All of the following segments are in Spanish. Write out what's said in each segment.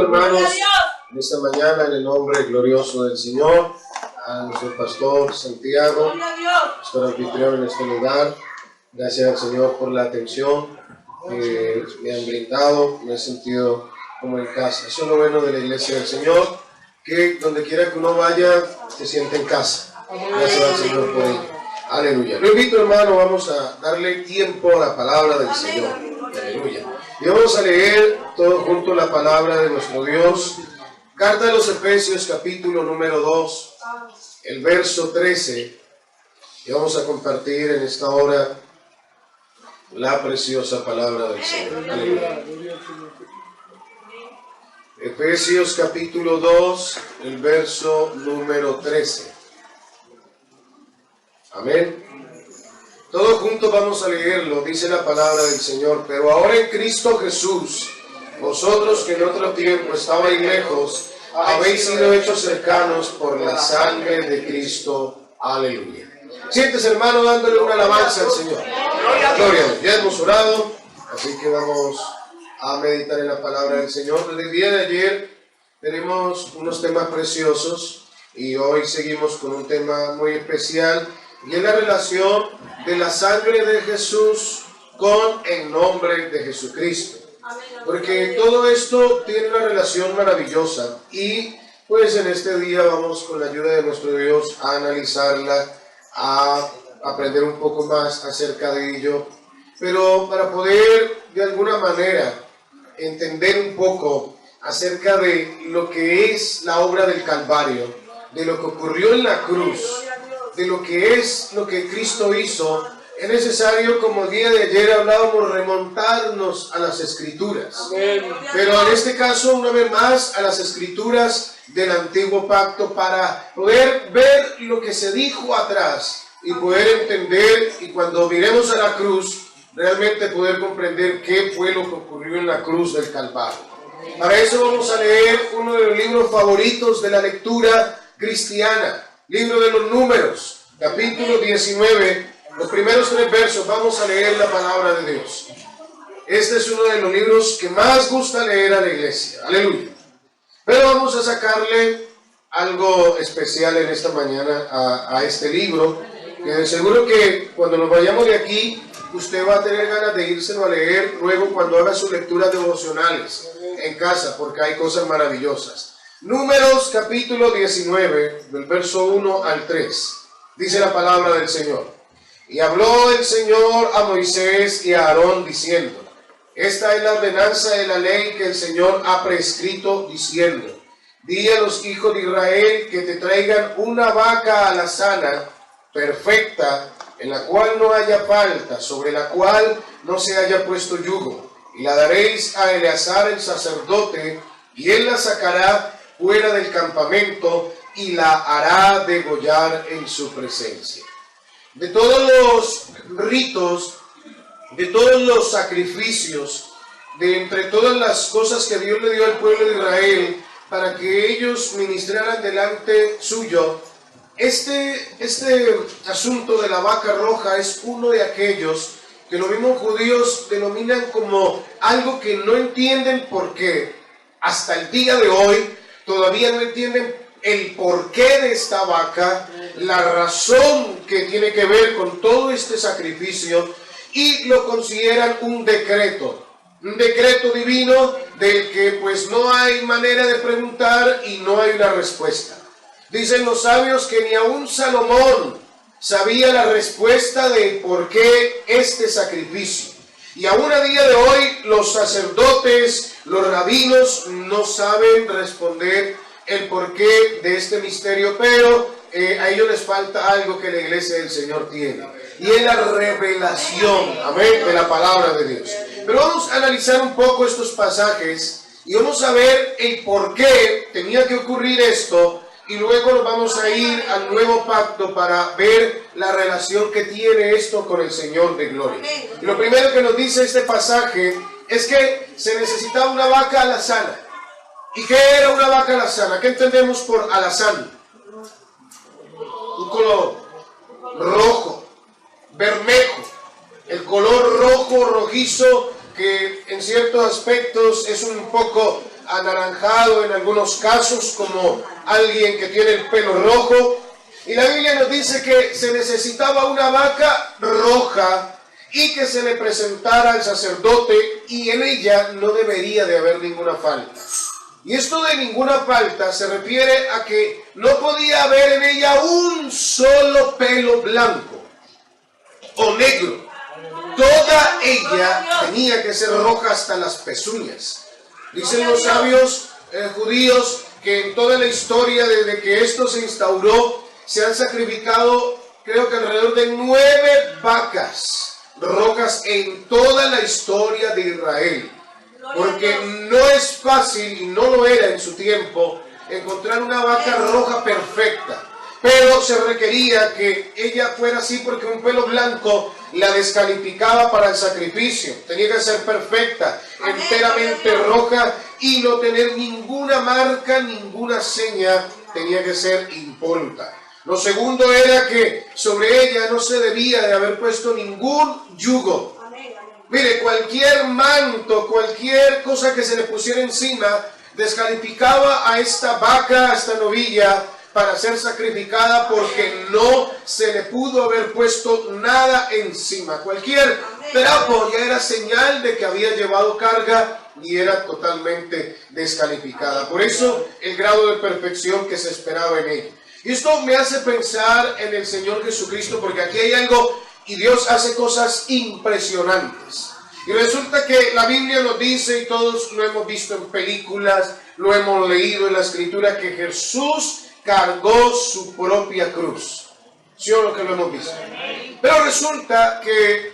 hermanos, en esta mañana, en el nombre glorioso del Señor, a nuestro pastor Santiago, nuestro anfitrión en este lugar. Gracias al Señor por la atención que me han brindado. Me he sentido como en casa. Eso es lo bueno de la iglesia del Señor, que donde quiera que uno vaya, se siente en casa. Gracias al Señor por ello. Aleluya. Lo invito, hermano, vamos a darle tiempo a la palabra del Señor. Aleluya. Y vamos a leer todos juntos la palabra de nuestro Dios. Carta de los Efesios, capítulo número 2, el verso 13. Y vamos a compartir en esta hora la preciosa palabra del Señor. Aleluya. Efesios, capítulo 2, el verso número 13. Amén. Todos juntos vamos a leerlo. Dice la palabra del Señor: pero ahora en Cristo Jesús, vosotros que en otro tiempo estabais lejos, habéis sido hechos cercanos por la sangre de Cristo. Aleluya. Siéntese, hermano, dándole una alabanza al Señor. Gloria a Dios. Ya hemos orado, así que vamos a meditar en la palabra del Señor. Desde el día de ayer tenemos unos temas preciosos y hoy seguimos con un tema muy especial, y es la relación de la sangre de Jesús con el nombre de Jesucristo. Porque todo esto tiene una relación maravillosa, y pues en este día vamos, con la ayuda de nuestro Dios, a analizarla, a aprender un poco más acerca de ello, pero para poder de alguna manera entender un poco acerca de lo que es la obra del Calvario, de lo que ocurrió en la cruz, de lo que es lo que Cristo hizo. Es necesario, como el día de ayer hablábamos, remontarnos a las Escrituras. Pero en este caso, una vez más, a las Escrituras del Antiguo Pacto, para poder ver lo que se dijo atrás y poder entender, y cuando miremos a la cruz, realmente poder comprender qué fue lo que ocurrió en la cruz del Calvario. Para eso vamos a leer uno de los libros favoritos de la lectura cristiana, libro de los Números, capítulo 19, los primeros 3 versos. Vamos a leer la palabra de Dios. Este es uno de los libros que más gusta leer a la iglesia. Aleluya. Pero vamos a sacarle algo especial en esta mañana a este libro, que de seguro que cuando nos vayamos de aquí, usted va a tener ganas de írselo a leer luego cuando haga sus lecturas devocionales en casa, porque hay cosas maravillosas. Números capítulo 19, del verso 1 al 3. Dice la palabra del Señor: y habló el Señor a Moisés y a Aarón diciendo: esta es la ordenanza de la ley que el Señor ha prescrito, diciendo: di a los hijos de Israel que te traigan una vaca alazana perfecta, en la cual no haya falta, sobre la cual no se haya puesto yugo, y la daréis a Eleazar el sacerdote, y él la sacará fuera del campamento y la hará degollar en su presencia. De todos los ritos, de todos los sacrificios, de entre todas las cosas que Dios le dio al pueblo de Israel para que ellos ministraran delante suyo, este asunto de la vaca roja es uno de aquellos que los mismos judíos denominan como algo que no entienden por qué. Hasta el día de hoy todavía no entienden el porqué de esta vaca, la razón que tiene que ver con todo este sacrificio, y lo consideran un decreto divino del que pues no hay manera de preguntar y no hay una respuesta. Dicen los sabios que ni aún Salomón sabía la respuesta de por qué este sacrificio. Y aún a día de hoy los sacerdotes, los rabinos, no saben responder el porqué de este misterio, pero a ellos les falta algo que la iglesia del Señor tiene, y es la revelación, amén, de la palabra de Dios. Pero vamos a analizar un poco estos pasajes y vamos a ver el por qué tenía que ocurrir esto, y luego nos vamos a ir al nuevo pacto para ver la relación que tiene esto con el Señor de gloria. Y lo primero que nos dice este pasaje es que se necesitaba una vaca alazana. ¿Y qué era una vaca alazana? ¿Qué entendemos por alazán? Un color rojo, bermejo, el color rojo, rojizo, que en en ciertos aspectos es un poco anaranjado en algunos casos, como alguien que tiene el pelo rojo. Y la Biblia nos dice que se necesitaba una vaca roja y que se le presentara al sacerdote, y en ella no debería de haber ninguna falta. Y esto de ninguna falta se refiere a que no podía haber en ella un solo pelo blanco o negro. Toda ella tenía que ser roja hasta las pezuñas. Dicen los sabios judíos que en toda la historia desde que esto se instauró se han sacrificado, creo que alrededor de 9 vacas rojas en toda la historia de Israel. Porque no es fácil, y no lo era en su tiempo, encontrar una vaca roja perfecta. Pero se requería que ella fuera así porque un pelo blanco la descalificaba para el sacrificio. Tenía que ser perfecta, enteramente roja, y no tener ninguna marca, ninguna seña. Tenía que ser impoluta. Lo segundo era que sobre ella no se debía de haber puesto ningún yugo. Mire, cualquier manto, cualquier cosa que se le pusiera encima, descalificaba a esta vaca, a esta novilla, para ser sacrificada, porque no se le pudo haber puesto nada encima. Cualquier trapo ya era señal de que había llevado carga y era totalmente descalificada. Por eso el grado de perfección que se esperaba en ella. Y esto me hace pensar en el Señor Jesucristo, porque aquí hay algo, y Dios hace cosas impresionantes. Y resulta que la Biblia nos dice, y todos lo hemos visto en películas, lo hemos leído en la Escritura, que Jesús cargó su propia cruz. ¿Sí o no que lo hemos visto? Pero resulta que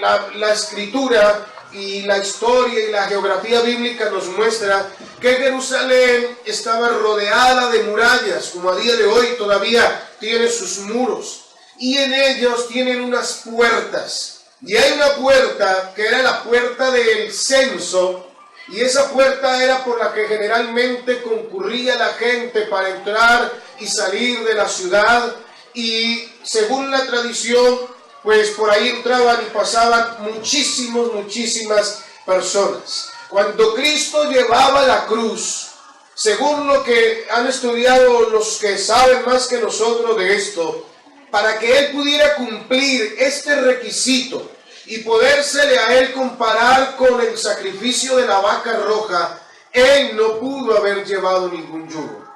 la Escritura y la historia y la geografía bíblica nos muestra que Jerusalén estaba rodeada de murallas, como a día de hoy todavía tiene sus muros, y en ellos tienen unas puertas, y hay una puerta que era la puerta del censo, y esa puerta era por la que generalmente concurría la gente para entrar y salir de la ciudad, y según la tradición, pues por ahí entraban y pasaban muchísimas personas. Cuando Cristo llevaba la cruz, según lo que han estudiado los que saben más que nosotros de esto, para que Él pudiera cumplir este requisito y podérsele a Él comparar con el sacrificio de la vaca roja, Él no pudo haber llevado ningún yugo.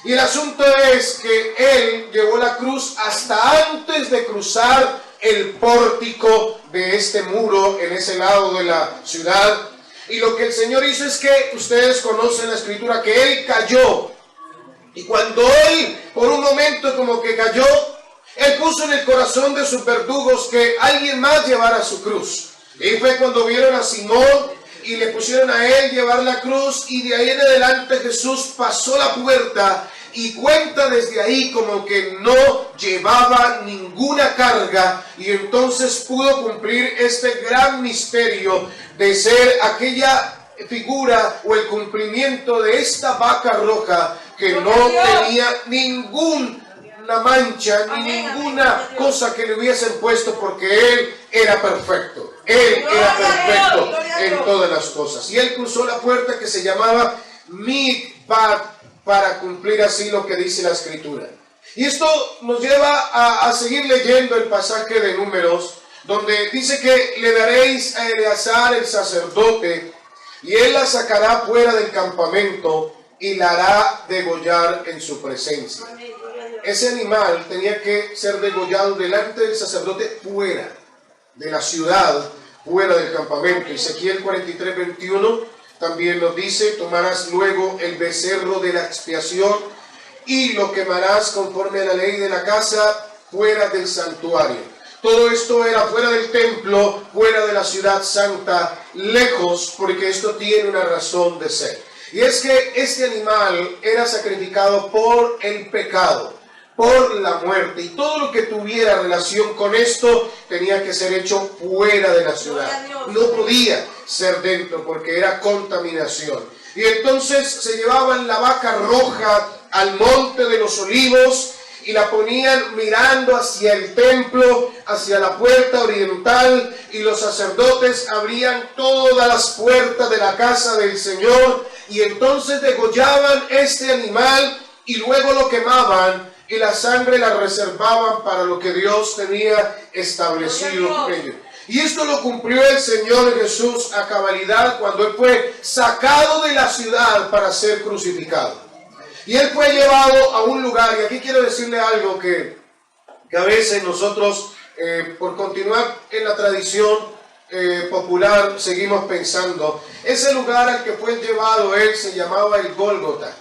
Y el asunto es que Él llevó la cruz hasta antes de cruzar el pórtico de este muro en ese lado de la ciudad. Y lo que el Señor hizo es que, ustedes conocen la Escritura, que Él cayó. Y cuando Él, por un momento como que cayó, Él puso en el corazón de sus verdugos que alguien más llevara su cruz. Y fue cuando vieron a Simón y le pusieron a él llevar la cruz, y de ahí en adelante Jesús pasó la puerta, y cuenta desde ahí como que no llevaba ninguna carga, y entonces pudo cumplir este gran misterio de ser aquella figura o el cumplimiento de esta vaca roja que no tenía ninguna mancha ni ninguna cosa que le hubiesen puesto, porque Él era perfecto. Él era perfecto en todas las cosas. Y Él cruzó la puerta que se llamaba Mikpat, para cumplir así lo que dice la Escritura. Y esto nos lleva a seguir leyendo el pasaje de Números, donde dice que le daréis a Eleazar el sacerdote, y él la sacará fuera del campamento y la hará degollar en su presencia. Ese animal tenía que ser degollado delante del sacerdote fuera de la ciudad, fuera del campamento. Ezequiel 43:21 también nos dice: tomarás luego el becerro de la expiación y lo quemarás conforme a la ley de la casa fuera del santuario. Todo esto era fuera del templo, fuera de la ciudad santa, lejos, porque esto tiene una razón de ser. Y es que este animal era sacrificado por el pecado, por la muerte, y todo lo que tuviera relación con esto tenía que ser hecho fuera de la ciudad. No podía ser dentro porque era contaminación. Y entonces se llevaban la vaca roja al monte de los olivos y la ponían mirando hacia el templo, hacia la puerta oriental, y los sacerdotes abrían todas las puertas de la casa del Señor, y entonces degollaban este animal y luego lo quemaban, y la sangre la reservaban para lo que Dios tenía establecido con ellos. Y esto lo cumplió el Señor Jesús a cabalidad cuando Él fue sacado de la ciudad para ser crucificado. Y Él fue llevado a un lugar, y aquí quiero decirle algo que a veces nosotros, por continuar en la tradición popular, seguimos pensando. Ese lugar al que fue llevado Él se llamaba el Gólgota.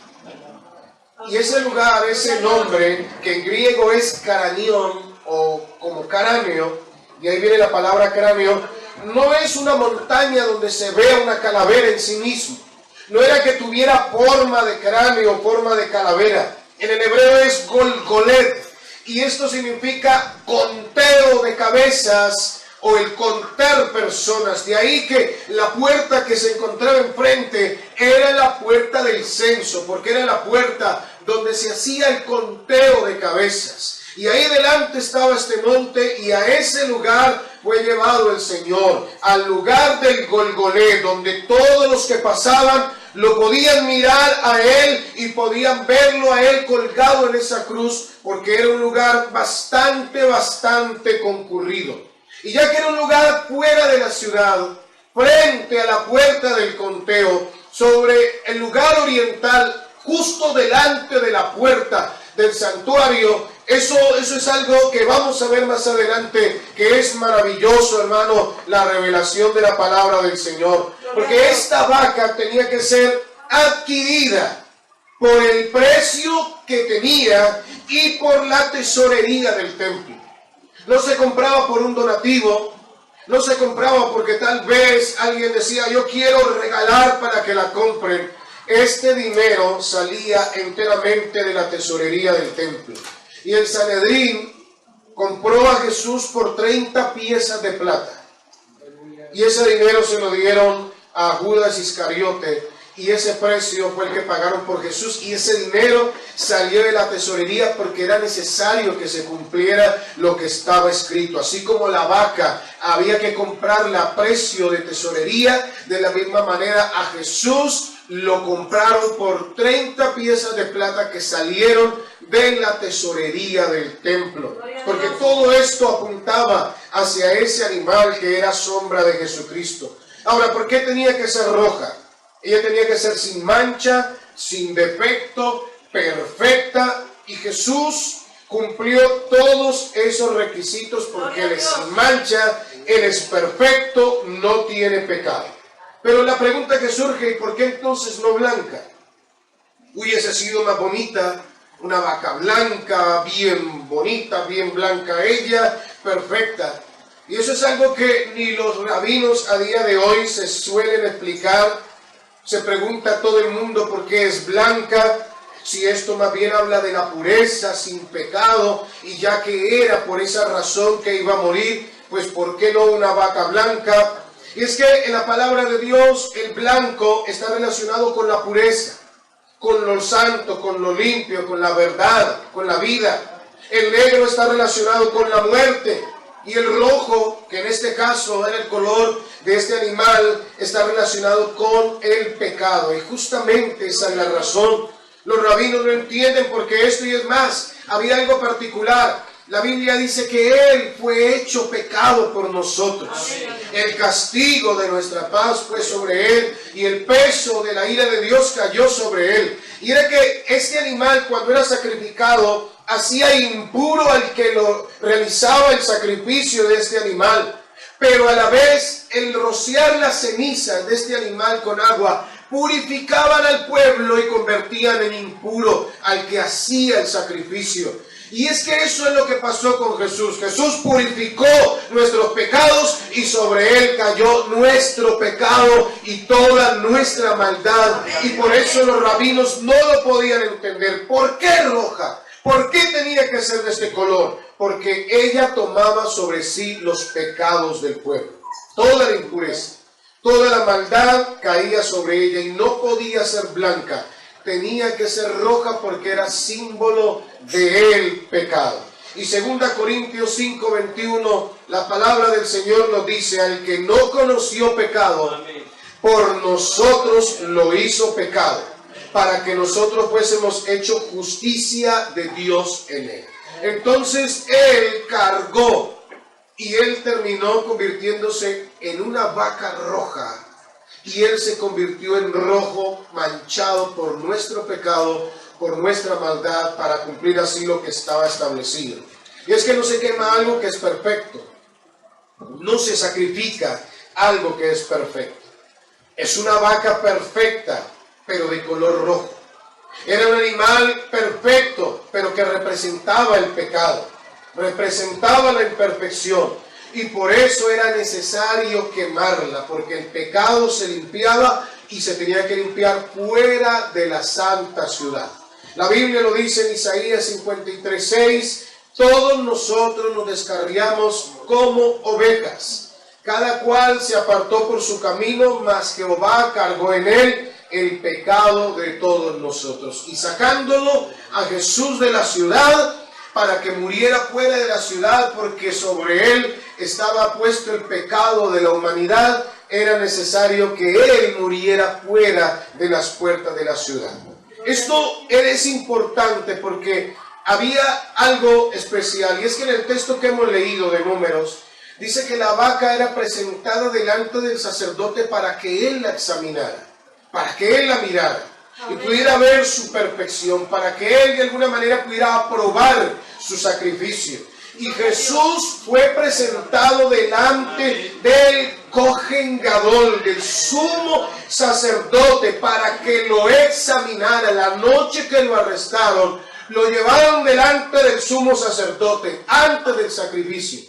Y ese lugar, ese nombre, que en griego es cranión o como cráneo, y ahí viene la palabra cráneo, no es una montaña donde se vea una calavera en sí mismo. No era que tuviera forma de cráneo o forma de calavera. En el hebreo es Golgolet, y esto significa conteo de cabezas o el contar personas. De ahí que la puerta que se encontraba enfrente era la puerta del censo, porque era la puerta donde se hacía el conteo de cabezas. Y ahí delante estaba este monte, y a ese lugar fue llevado el Señor, al lugar del Golgolé, donde todos los que pasaban lo podían mirar a Él y podían verlo a Él colgado en esa cruz, porque era un lugar bastante concurrido. Y ya que era un lugar fuera de la ciudad, frente a la puerta del conteo, sobre el lugar oriental, justo delante de la puerta del santuario, eso es algo que vamos a ver más adelante, que es maravilloso, hermano, la revelación de la palabra del Señor. Porque esta vaca tenía que ser adquirida por el precio que tenía y por la tesorería del templo. No se compraba por un donativo, no se compraba porque tal vez alguien decía, yo quiero regalar para que la compren. Este dinero salía enteramente de la tesorería del templo. Y el Sanedrín compró a Jesús por 30 piezas de plata. Y ese dinero se lo dieron a Judas Iscariote. Y ese precio fue el que pagaron por Jesús. Y ese dinero salió de la tesorería porque era necesario que se cumpliera lo que estaba escrito. Así como la vaca había que comprarla a precio de tesorería, de la misma manera a Jesús lo compraron por 30 piezas de plata que salieron de la tesorería del templo. Porque todo esto apuntaba hacia ese animal que era sombra de Jesucristo. Ahora, ¿por qué tenía que ser roja? Ella tenía que ser sin mancha, sin defecto, perfecta. Y Jesús cumplió todos esos requisitos porque Él es sin mancha, Él es perfecto, no tiene pecado. Pero la pregunta que surge, ¿y por qué entonces no blanca? Hubiese sido más bonita, una vaca blanca, bien bonita, bien blanca ella, perfecta. Y eso es algo que ni los rabinos a día de hoy se suelen explicar. Se pregunta a todo el mundo por qué es blanca, si esto más bien habla de la pureza, sin pecado, y ya que era por esa razón que iba a morir, pues ¿por qué no una vaca blanca? Y es que en la palabra de Dios el blanco está relacionado con la pureza, con lo santo, con lo limpio, con la verdad, con la vida. El negro está relacionado con la muerte. Y el rojo, que en este caso era el color de este animal, está relacionado con el pecado. Y justamente esa es la razón. Los rabinos no entienden por qué esto, y es más, había algo particular. La Biblia dice que Él fue hecho pecado por nosotros. El castigo de nuestra paz fue sobre Él, y el peso de la ira de Dios cayó sobre Él. Y era que este animal, cuando era sacrificado, hacía impuro al que lo realizaba el sacrificio de este animal. Pero a la vez, el rociar las cenizas de este animal con agua purificaban al pueblo y convertían en impuro al que hacía el sacrificio. Y es que eso es lo que pasó con Jesús. Jesús purificó nuestros pecados y sobre Él cayó nuestro pecado y toda nuestra maldad. Y por eso los rabinos no lo podían entender. ¿Por qué roja? ¿Por qué tenía que ser de este color? Porque ella tomaba sobre sí los pecados del pueblo. Toda la impureza, toda la maldad caía sobre ella y no podía ser blanca. Tenía que ser roja porque era símbolo del pecado. Y 2 Corintios 5:21, la palabra del Señor nos dice: al que no conoció pecado, por nosotros lo hizo pecado, para que nosotros fuésemos hecho justicia de Dios en él. Entonces Él cargó y Él terminó convirtiéndose en una vaca roja. Y Él se convirtió en rojo, manchado por nuestro pecado, por nuestra maldad, para cumplir así lo que estaba establecido. Y es que no se quema algo que es perfecto. No se sacrifica algo que es perfecto. Es una vaca perfecta, pero de color rojo. Era un animal perfecto, pero que representaba el pecado, representaba la imperfección. Y por eso era necesario quemarla, porque el pecado se limpiaba y se tenía que limpiar fuera de la santa ciudad. La Biblia lo dice en Isaías 53:6, todos nosotros nos descarriamos como ovejas, cada cual se apartó por su camino, mas Jehová cargó en él el pecado de todos nosotros. Y sacándolo a Jesús de la ciudad, para que muriera fuera de la ciudad, porque sobre él estaba puesto el pecado de la humanidad, era necesario que él muriera fuera de las puertas de la ciudad. Esto es importante porque había algo especial, y es que en el texto que hemos leído de Números, dice que la vaca era presentada delante del sacerdote para que él la examinara, para que él la mirara y pudiera ver su perfección, para que él de alguna manera pudiera aprobar su sacrificio. Y Jesús fue presentado delante del Cohen Gadol, del sumo sacerdote, para que lo examinara. La noche que lo arrestaron, lo llevaron delante del sumo sacerdote antes del sacrificio.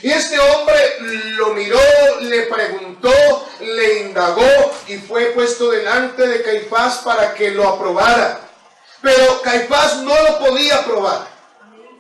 Y este hombre lo miró, le preguntó, le indagó y fue puesto delante de Caifás para que lo aprobara. Pero Caifás no lo podía aprobar,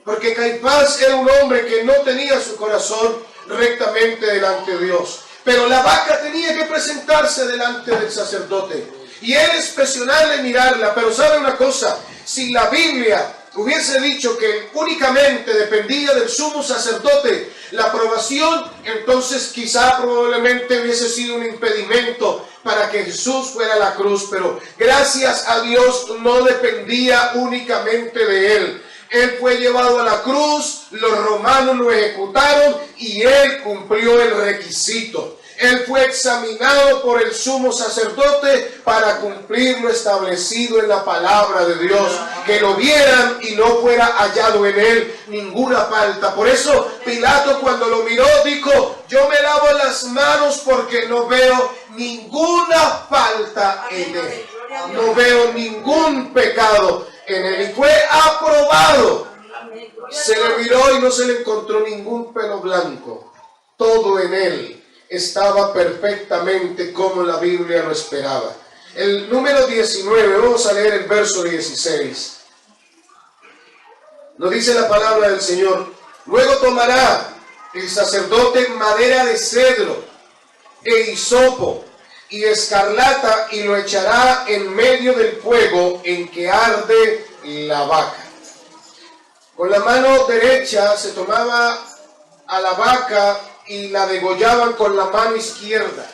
porque Caifás era un hombre que no tenía su corazón rectamente delante de Dios. Pero la vaca tenía que presentarse delante del sacerdote y él inspeccionarla y mirarla. Pero ¿sabe una cosa? Si la Biblia hubiese dicho que únicamente dependía del sumo sacerdote la aprobación, entonces quizá probablemente hubiese sido un impedimento para que Jesús fuera a la cruz. Pero gracias a Dios no dependía únicamente de él. Él fue llevado a la cruz, los romanos lo ejecutaron y él cumplió el requisito. Él fue examinado por el sumo sacerdote para cumplir lo establecido en la palabra de Dios, que lo vieran y no fuera hallado en él ninguna falta. Por eso Pilato, cuando lo miró, dijo: yo me lavo las manos porque no veo ninguna falta en él, no veo ningún pecado en él. Y fue aprobado. Se le miró y no se le encontró ningún pelo blanco. Todo en él estaba perfectamente como la Biblia lo esperaba. El número 19, vamos a leer el verso 16. Nos dice la palabra del Señor: luego tomará el sacerdote madera de cedro e hisopo y escarlata y lo echará en medio del fuego en que arde la vaca. Con la mano derecha se tomaba a la vaca y la degollaban con la mano izquierda.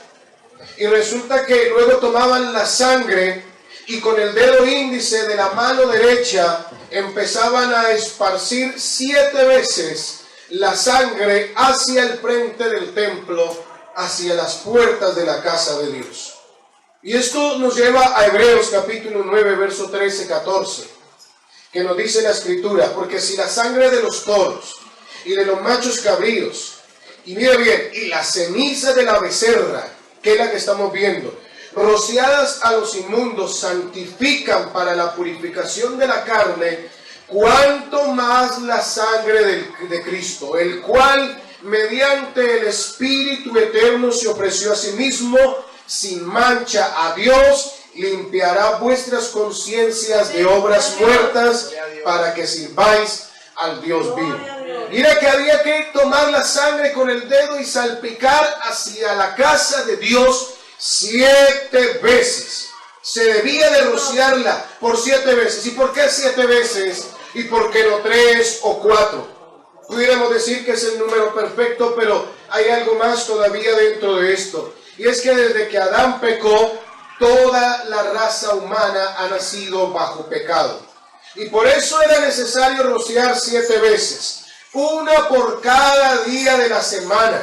Y resulta que luego tomaban la sangre y con el dedo índice de la mano derecha empezaban a esparcir 7 veces la sangre hacia el frente del templo, hacia las puertas de la casa de Dios. Y esto nos lleva a Hebreos capítulo 9, verso 13-14, que nos dice la Escritura: porque si la sangre de los toros y de los machos cabríos, y mira bien, y la ceniza de la becerra, que es la que estamos viendo, rociadas a los inmundos, santifican para la purificación de la carne, cuánto más la sangre de Cristo, el cual mediante el Espíritu eterno se ofreció a sí mismo sin mancha a Dios, limpiará vuestras conciencias de obras muertas para que sirváis al Dios vivo. Mira que había que tomar la sangre con el dedo y salpicar hacia la casa de Dios 7 veces. Se debía de rociarla por 7 veces. ¿Y por qué 7 veces? ¿Y por qué no 3 o 4? Pudiéramos decir que es el número perfecto, pero hay algo más todavía dentro de esto. Y es que desde que Adán pecó, toda la raza humana ha nacido bajo pecado. Y por eso era necesario rociar 7 veces, una por cada día de la semana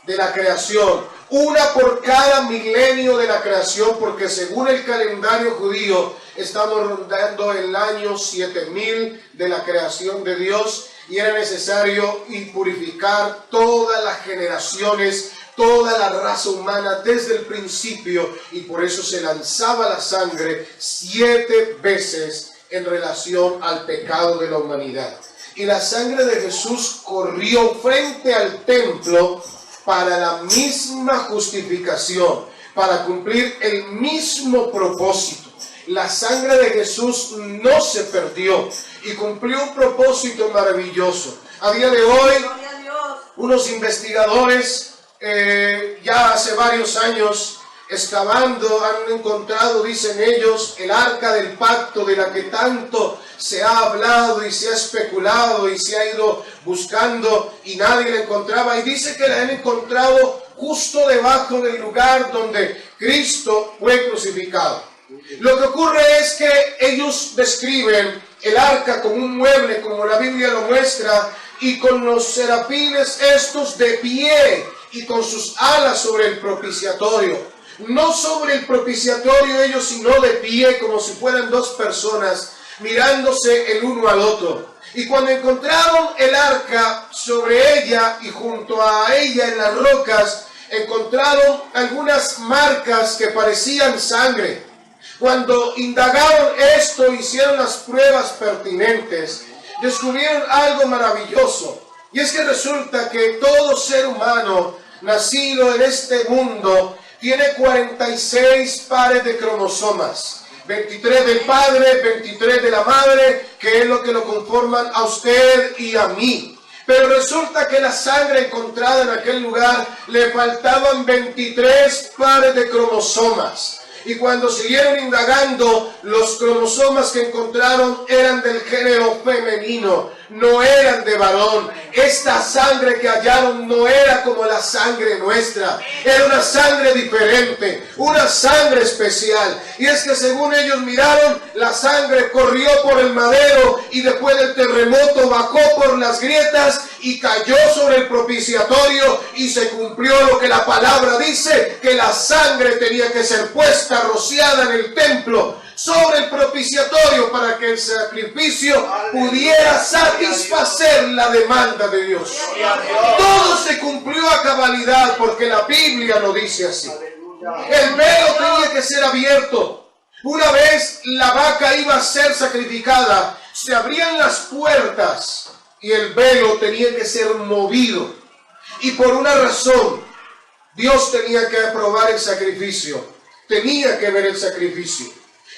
de la creación, una por cada milenio de la creación, porque según el calendario judío estamos rondando el año 7000 de la creación de Dios, y era necesario purificar todas las generaciones, toda la raza humana desde el principio, y por eso se lanzaba la sangre 7 veces en relación al pecado de la humanidad. Y la sangre de Jesús corrió frente al templo para la misma justificación, para cumplir el mismo propósito. La sangre de Jesús no se perdió y cumplió un propósito maravilloso. A día de hoy, unos investigadores ya hace varios años excavando han encontrado, dicen ellos, el arca del pacto de la que tanto se ha hablado y se ha especulado y se ha ido buscando y nadie la encontraba, y dice que la han encontrado justo debajo del lugar donde Cristo fue crucificado. Lo que ocurre es que ellos describen el arca como un mueble, como la Biblia lo muestra, y con los serafines estos de pie y con sus alas sobre el propiciatorio. No sobre el propiciatorio ellos, sino de pie, como si fueran 2 personas mirándose el uno al otro. Y cuando encontraron el arca, sobre ella y junto a ella en las rocas, encontraron algunas marcas que parecían sangre. Cuando indagaron esto, hicieron las pruebas pertinentes, descubrieron algo maravilloso. Y es que resulta que todo ser humano nacido en este mundo tiene 46 pares de cromosomas. 23 del padre, 23 de la madre, que es lo que lo conforman a usted y a mí. Pero resulta que la sangre encontrada en aquel lugar le faltaban 23 pares de cromosomas. Y cuando siguieron indagando, los cromosomas que encontraron eran del género femenino, no eran de varón. Esta sangre que hallaron no era como la sangre nuestra, era una sangre diferente, una sangre especial. Y es que según ellos miraron, la sangre corrió por el madero y después del terremoto bajó por las grietas y cayó sobre el propiciatorio, y se cumplió lo que la palabra dice, que la sangre tenía que ser puesta, rociada en el templo, sobre el propiciatorio, para que el sacrificio pudiera satisfacer la demanda de Dios. Todo se cumplió a cabalidad, porque la Biblia lo dice así. El velo tenía que ser abierto. Una vez la vaca iba a ser sacrificada, se abrían las puertas y el velo tenía que ser movido. Y por una razón, Dios tenía que aprobar el sacrificio, tenía que ver el sacrificio.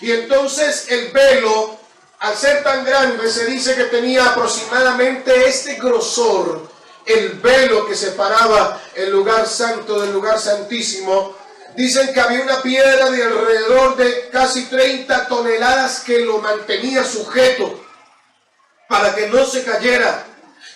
Y entonces el velo, al ser tan grande, se dice que tenía aproximadamente este grosor, el velo que separaba el lugar santo del lugar santísimo. Dicen que había una piedra de alrededor de casi 30 toneladas que lo mantenía sujeto para que no se cayera,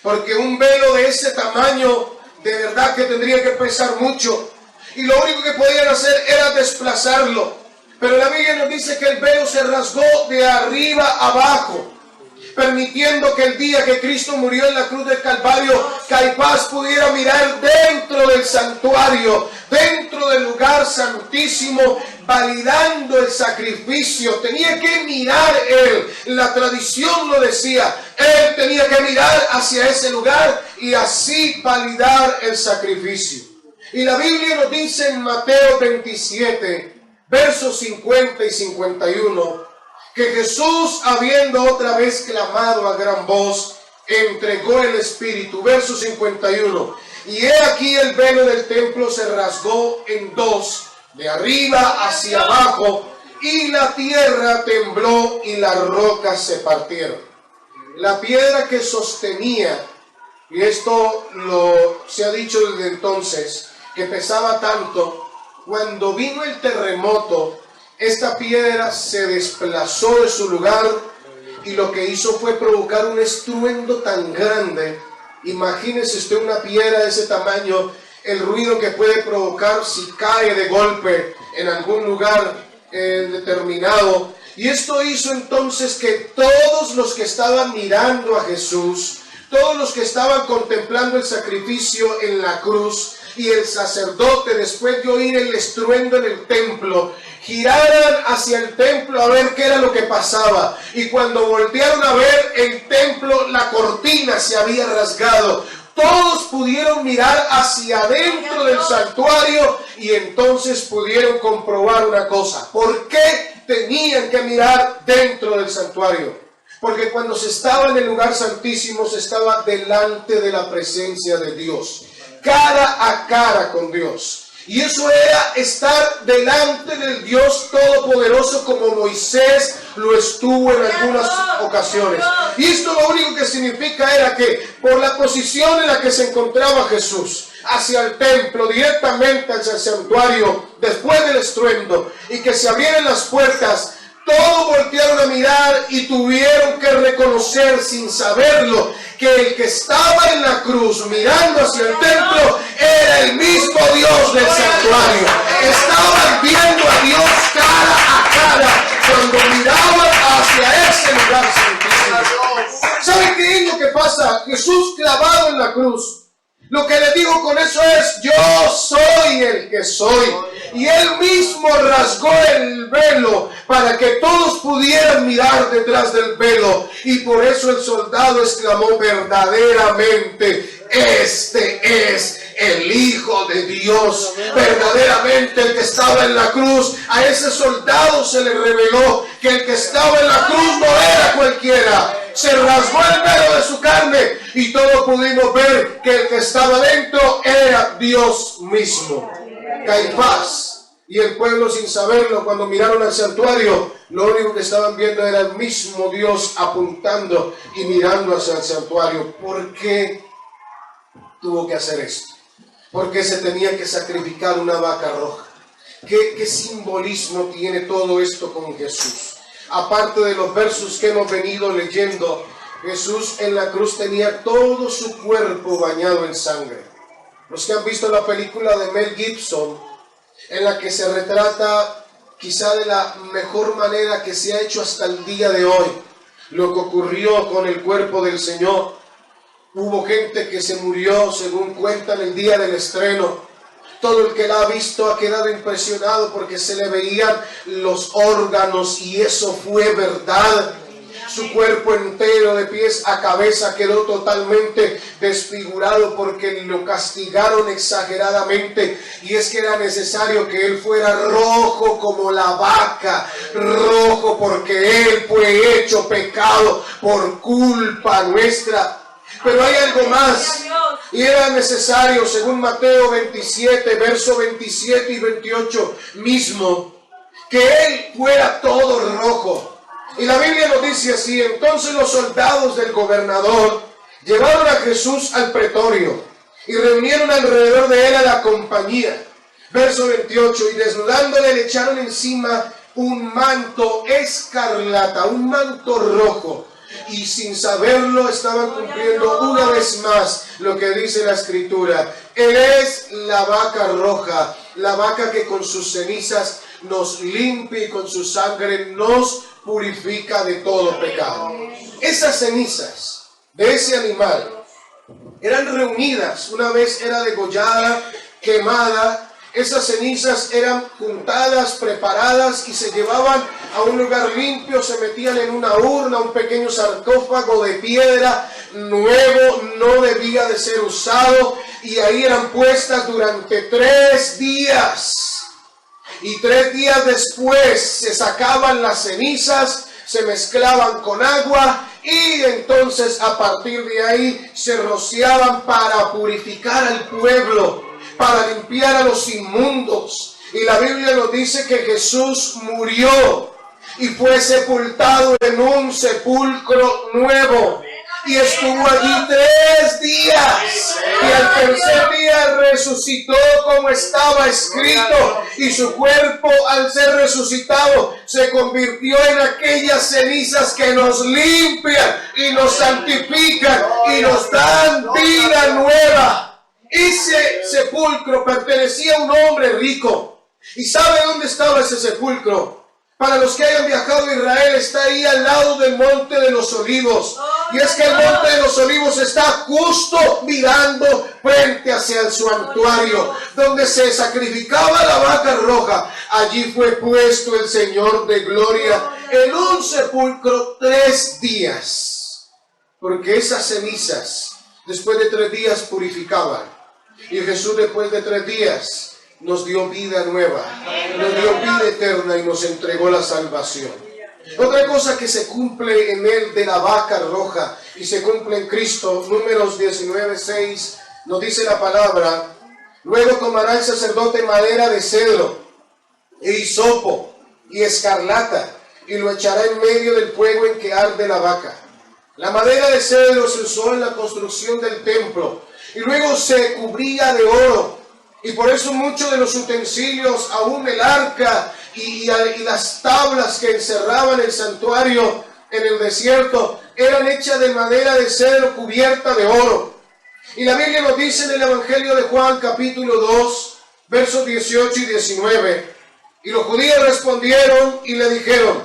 porque un velo de ese tamaño de verdad que tendría que pesar mucho, y lo único que podían hacer era desplazarlo. Pero la Biblia nos dice que el velo se rasgó de arriba abajo, permitiendo que el día que Cristo murió en la cruz del Calvario, Caifás pudiera mirar dentro del santuario, dentro del lugar santísimo, validando el sacrificio. Tenía que mirar él, la tradición lo decía, él tenía que mirar hacia ese lugar y así validar el sacrificio. Y la Biblia nos dice en Mateo 27, versos 50 y 51, que Jesús, habiendo otra vez clamado a gran voz, entregó el Espíritu. Verso 51. Y he aquí el velo del templo se rasgó en 2, de arriba hacia abajo, y la tierra tembló y las rocas se partieron. La piedra que sostenía, y esto se ha dicho desde entonces, que pesaba tanto, cuando vino el terremoto, esta piedra se desplazó de su lugar y lo que hizo fue provocar un estruendo tan grande Imagínese usted una piedra de ese tamaño, el ruido que puede provocar si cae de golpe en algún lugar determinado. Y esto hizo entonces que todos los que estaban mirando a Jesús, todos los que estaban contemplando el sacrificio en la cruz, y el sacerdote, después de oír el estruendo en el templo, giraran hacia el templo a ver qué era lo que pasaba. Y cuando voltearon a ver el templo, la cortina se había rasgado. Todos pudieron mirar hacia adentro del santuario y entonces pudieron comprobar una cosa. ¿Por qué tenían que mirar dentro del santuario? Porque cuando se estaba en el lugar santísimo, se estaba delante de la presencia de Dios, cara a cara con Dios. Y eso era estar delante del Dios Todopoderoso, como Moisés lo estuvo en algunas ocasiones. Y esto lo único que significa era que por la posición en la que se encontraba Jesús, hacia el templo, directamente hacia el santuario, después del estruendo, y que se abrieran las puertas, todos voltearon a mirar y tuvieron que reconocer, sin saberlo, que el que estaba en la cruz mirando hacia el templo era el mismo Dios del santuario. Estaban viendo a Dios cara a cara cuando miraban hacia ese lugar santísimo. ¿Saben qué es lo que pasa? Jesús clavado en la cruz. Lo que le digo con eso es: yo soy el que soy. Y Él mismo rasgó el velo para que todos pudieran mirar detrás del velo. Y por eso el soldado exclamó: verdaderamente, este es el Hijo de Dios. Verdaderamente el que estaba en la cruz, a ese soldado se le reveló que el que estaba en la cruz no era cualquiera. Se rasgó el velo de su carne y todos pudimos ver que el que estaba dentro era Dios mismo. Caifás y el pueblo, sin saberlo, cuando miraron al santuario, lo único que estaban viendo era el mismo Dios apuntando y mirando hacia el santuario. ¿Por qué tuvo que hacer esto? ¿Por qué se tenía que sacrificar una vaca roja? ¿Qué simbolismo tiene todo esto con Jesús? Aparte de los versos que hemos venido leyendo, Jesús en la cruz tenía todo su cuerpo bañado en sangre. Los que han visto la película de Mel Gibson, en la que se retrata quizá de la mejor manera que se ha hecho hasta el día de hoy lo que ocurrió con el cuerpo del Señor. Hubo gente que se murió, según cuentan, el día del estreno. Todo el que la ha visto ha quedado impresionado porque se le veían los órganos, y eso fue verdad. Su cuerpo entero, de pies a cabeza, quedó totalmente desfigurado porque lo castigaron exageradamente. Y es que era necesario que Él fuera rojo como la vaca, rojo porque Él fue hecho pecado por culpa nuestra. Pero hay algo más, y era necesario, según Mateo 27, verso 27 y 28 mismo, que Él fuera todo rojo. Y la Biblia nos dice así: entonces los soldados del gobernador llevaron a Jesús al pretorio y reunieron alrededor de Él a la compañía. Verso 28, y desnudándole le echaron encima un manto escarlata, un manto rojo. Y sin saberlo estaban cumpliendo una vez más lo que dice la Escritura: Él es la vaca roja, la vaca que con sus cenizas nos limpia y con su sangre nos purifica de todo pecado. Esas cenizas de ese animal eran reunidas, una vez era degollada, quemada. Esas cenizas eran juntadas, preparadas y se llevaban a un lugar limpio, se metían en una urna, un pequeño sarcófago de piedra nuevo, no debía de ser usado, y ahí eran puestas durante 3 días. Y 3 días después se sacaban las cenizas, se mezclaban con agua, y entonces a partir de ahí se rociaban para purificar al pueblo, para limpiar a los inmundos. Y la Biblia nos dice que Jesús murió y fue sepultado en un sepulcro nuevo. y estuvo allí 3 días. Y al tercer día resucitó como estaba escrito, y su cuerpo, al ser resucitado, se convirtió en aquellas cenizas que nos limpian y nos santifican y nos dan vida nueva. Ese sepulcro pertenecía a un hombre rico. ¿Y sabe dónde estaba ese sepulcro? Para los que hayan viajado a Israel, está ahí al lado del Monte de los Olivos. Y es que el Monte de los Olivos está justo mirando frente hacia el santuario, donde se sacrificaba la vaca roja. Allí fue puesto el Señor de gloria en un sepulcro 3 días. Porque esas cenizas, después de 3 días, purificaban. Y Jesús, después de 3 días, nos dio vida nueva, nos dio vida eterna y nos entregó la salvación. Otra cosa que se cumple en él de la vaca roja y se cumple en Cristo, Números 19:6, nos dice la palabra: luego tomará el sacerdote madera de cedro e hisopo y escarlata y lo echará en medio del fuego en que arde la vaca. La madera de cedro se usó en la construcción del templo y luego se cubría de oro. Y por eso muchos de los utensilios, aún el arca y las tablas que encerraban el santuario en el desierto, eran hechas de madera de cedro cubierta de oro. Y la Biblia nos dice en el Evangelio de Juan, capítulo 2, versos 18 y 19. Y los judíos respondieron y le dijeron: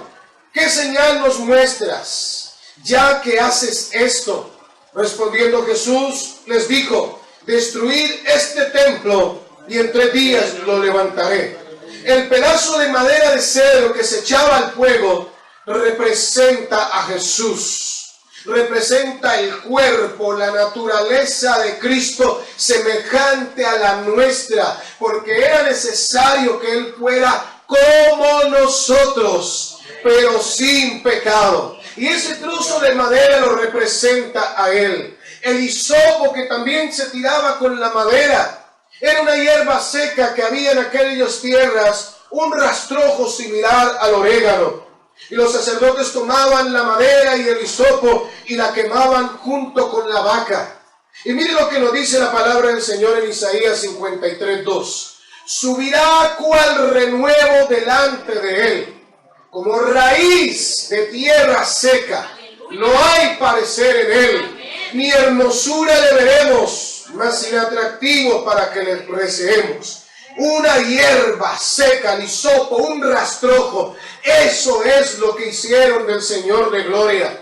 ¿qué señal nos muestras, ya que haces esto? Respondiendo Jesús les dijo: destruid este templo y en 3 días lo levantaré. El pedazo de madera de cedro que se echaba al fuego representa a Jesús, representa el cuerpo, la naturaleza de Cristo semejante a la nuestra, porque era necesario que Él fuera como nosotros, pero sin pecado. Y ese trozo de madera lo representa a Él. El hisopo, que también se tiraba con la madera, era una hierba seca que había en aquellas tierras, un rastrojo similar al orégano. Y los sacerdotes tomaban la madera y el hisopo y la quemaban junto con la vaca. Y mire lo que nos dice la palabra del Señor en Isaías 53:2. Subirá cual renuevo delante de él, como raíz de tierra seca. No hay parecer en él, ni hermosura le veremos, mas inatractivo para que le receemos. Una hierba seca, el hisopo, un rastrojo. Eso es lo que hicieron del Señor de gloria.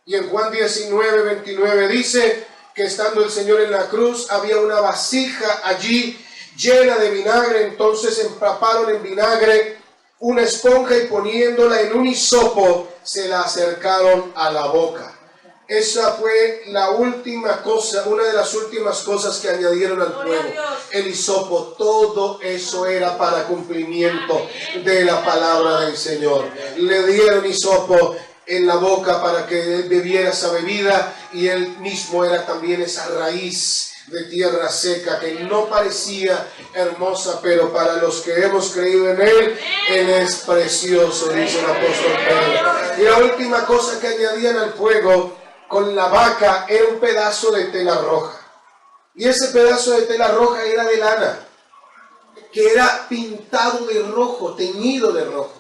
Y en Juan 19:29 dice que estando el Señor en la cruz, había una vasija allí llena de vinagre. Entonces empaparon en vinagre una esponja y poniéndola en un hisopo, se la acercaron a la boca. Esa fue la última cosa, una de las últimas cosas que añadieron al fuego. El hisopo, todo eso era para cumplimiento de la palabra del Señor. Le dieron hisopo en la boca para que él bebiera esa bebida, y él mismo era también esa raíz de tierra seca que no parecía hermosa, pero para los que hemos creído en él es precioso, dice el apóstol Pedro. Y la última cosa que añadían al fuego con la vaca era un pedazo de tela roja. Y ese pedazo de tela roja era de lana, que era pintado de rojo, teñido de rojo.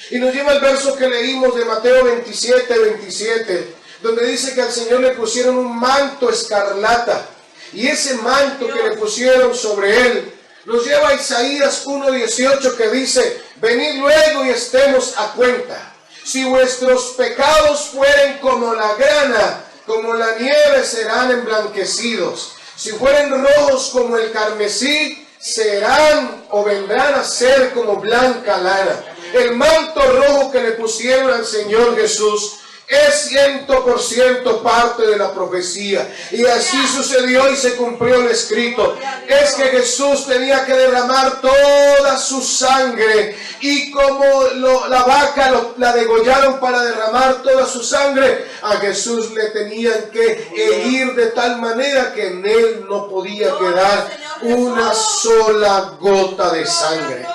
Y nos lleva el verso que leímos de Mateo 27:27, donde dice que al Señor le pusieron un manto escarlata. Y ese manto que le pusieron sobre él nos lleva a Isaías 1:18, que dice: venid luego y estemos a cuenta. Si vuestros pecados fueren como la grana, como la nieve serán emblanquecidos. Si fueren rojos como el carmesí, serán o vendrán a ser como blanca lana. El manto rojo que le pusieron al Señor Jesús es 100% parte de la profecía. Y así sucedió y se cumplió el escrito. Es que Jesús tenía que derramar toda su sangre. Y como la vaca la degollaron para derramar toda su sangre, a Jesús le tenían que herir de tal manera que en él no podía quedar una sola gota de sangre.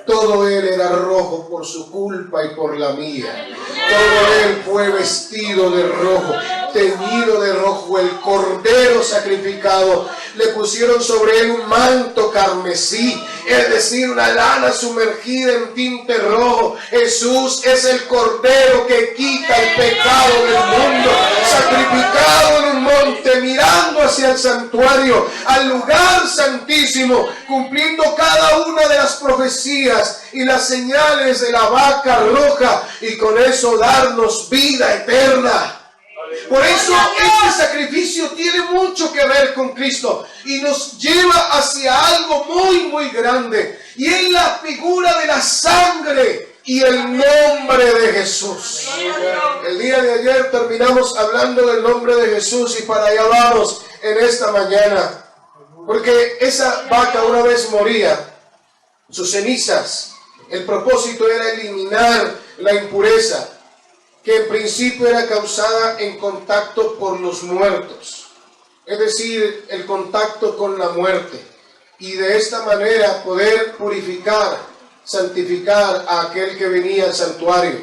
Todo él era rojo por su culpa y por la mía. Todo él fue vestido de rojo. teñido de rojo, el cordero sacrificado. Le pusieron sobre él un manto carmesí, es decir, una lana sumergida en tinte rojo. Jesús es el cordero que quita el pecado del mundo, sacrificado en un monte, mirando hacia el santuario, al lugar santísimo, cumpliendo cada una de las profecías y las señales de la vaca roja, y con eso darnos vida eterna. Por eso este sacrificio tiene mucho que ver con Cristo y nos lleva hacia algo muy grande, y es la figura de la sangre y el nombre de Jesús. El día de ayer terminamos hablando del nombre de Jesús, y para allá vamos en esta mañana, porque esa vaca una vez moría, sus cenizas, el propósito era eliminar la impureza que en principio era causada en contacto por los muertos, es decir, el contacto con la muerte, y de esta manera poder purificar, santificar a aquel que venía al santuario.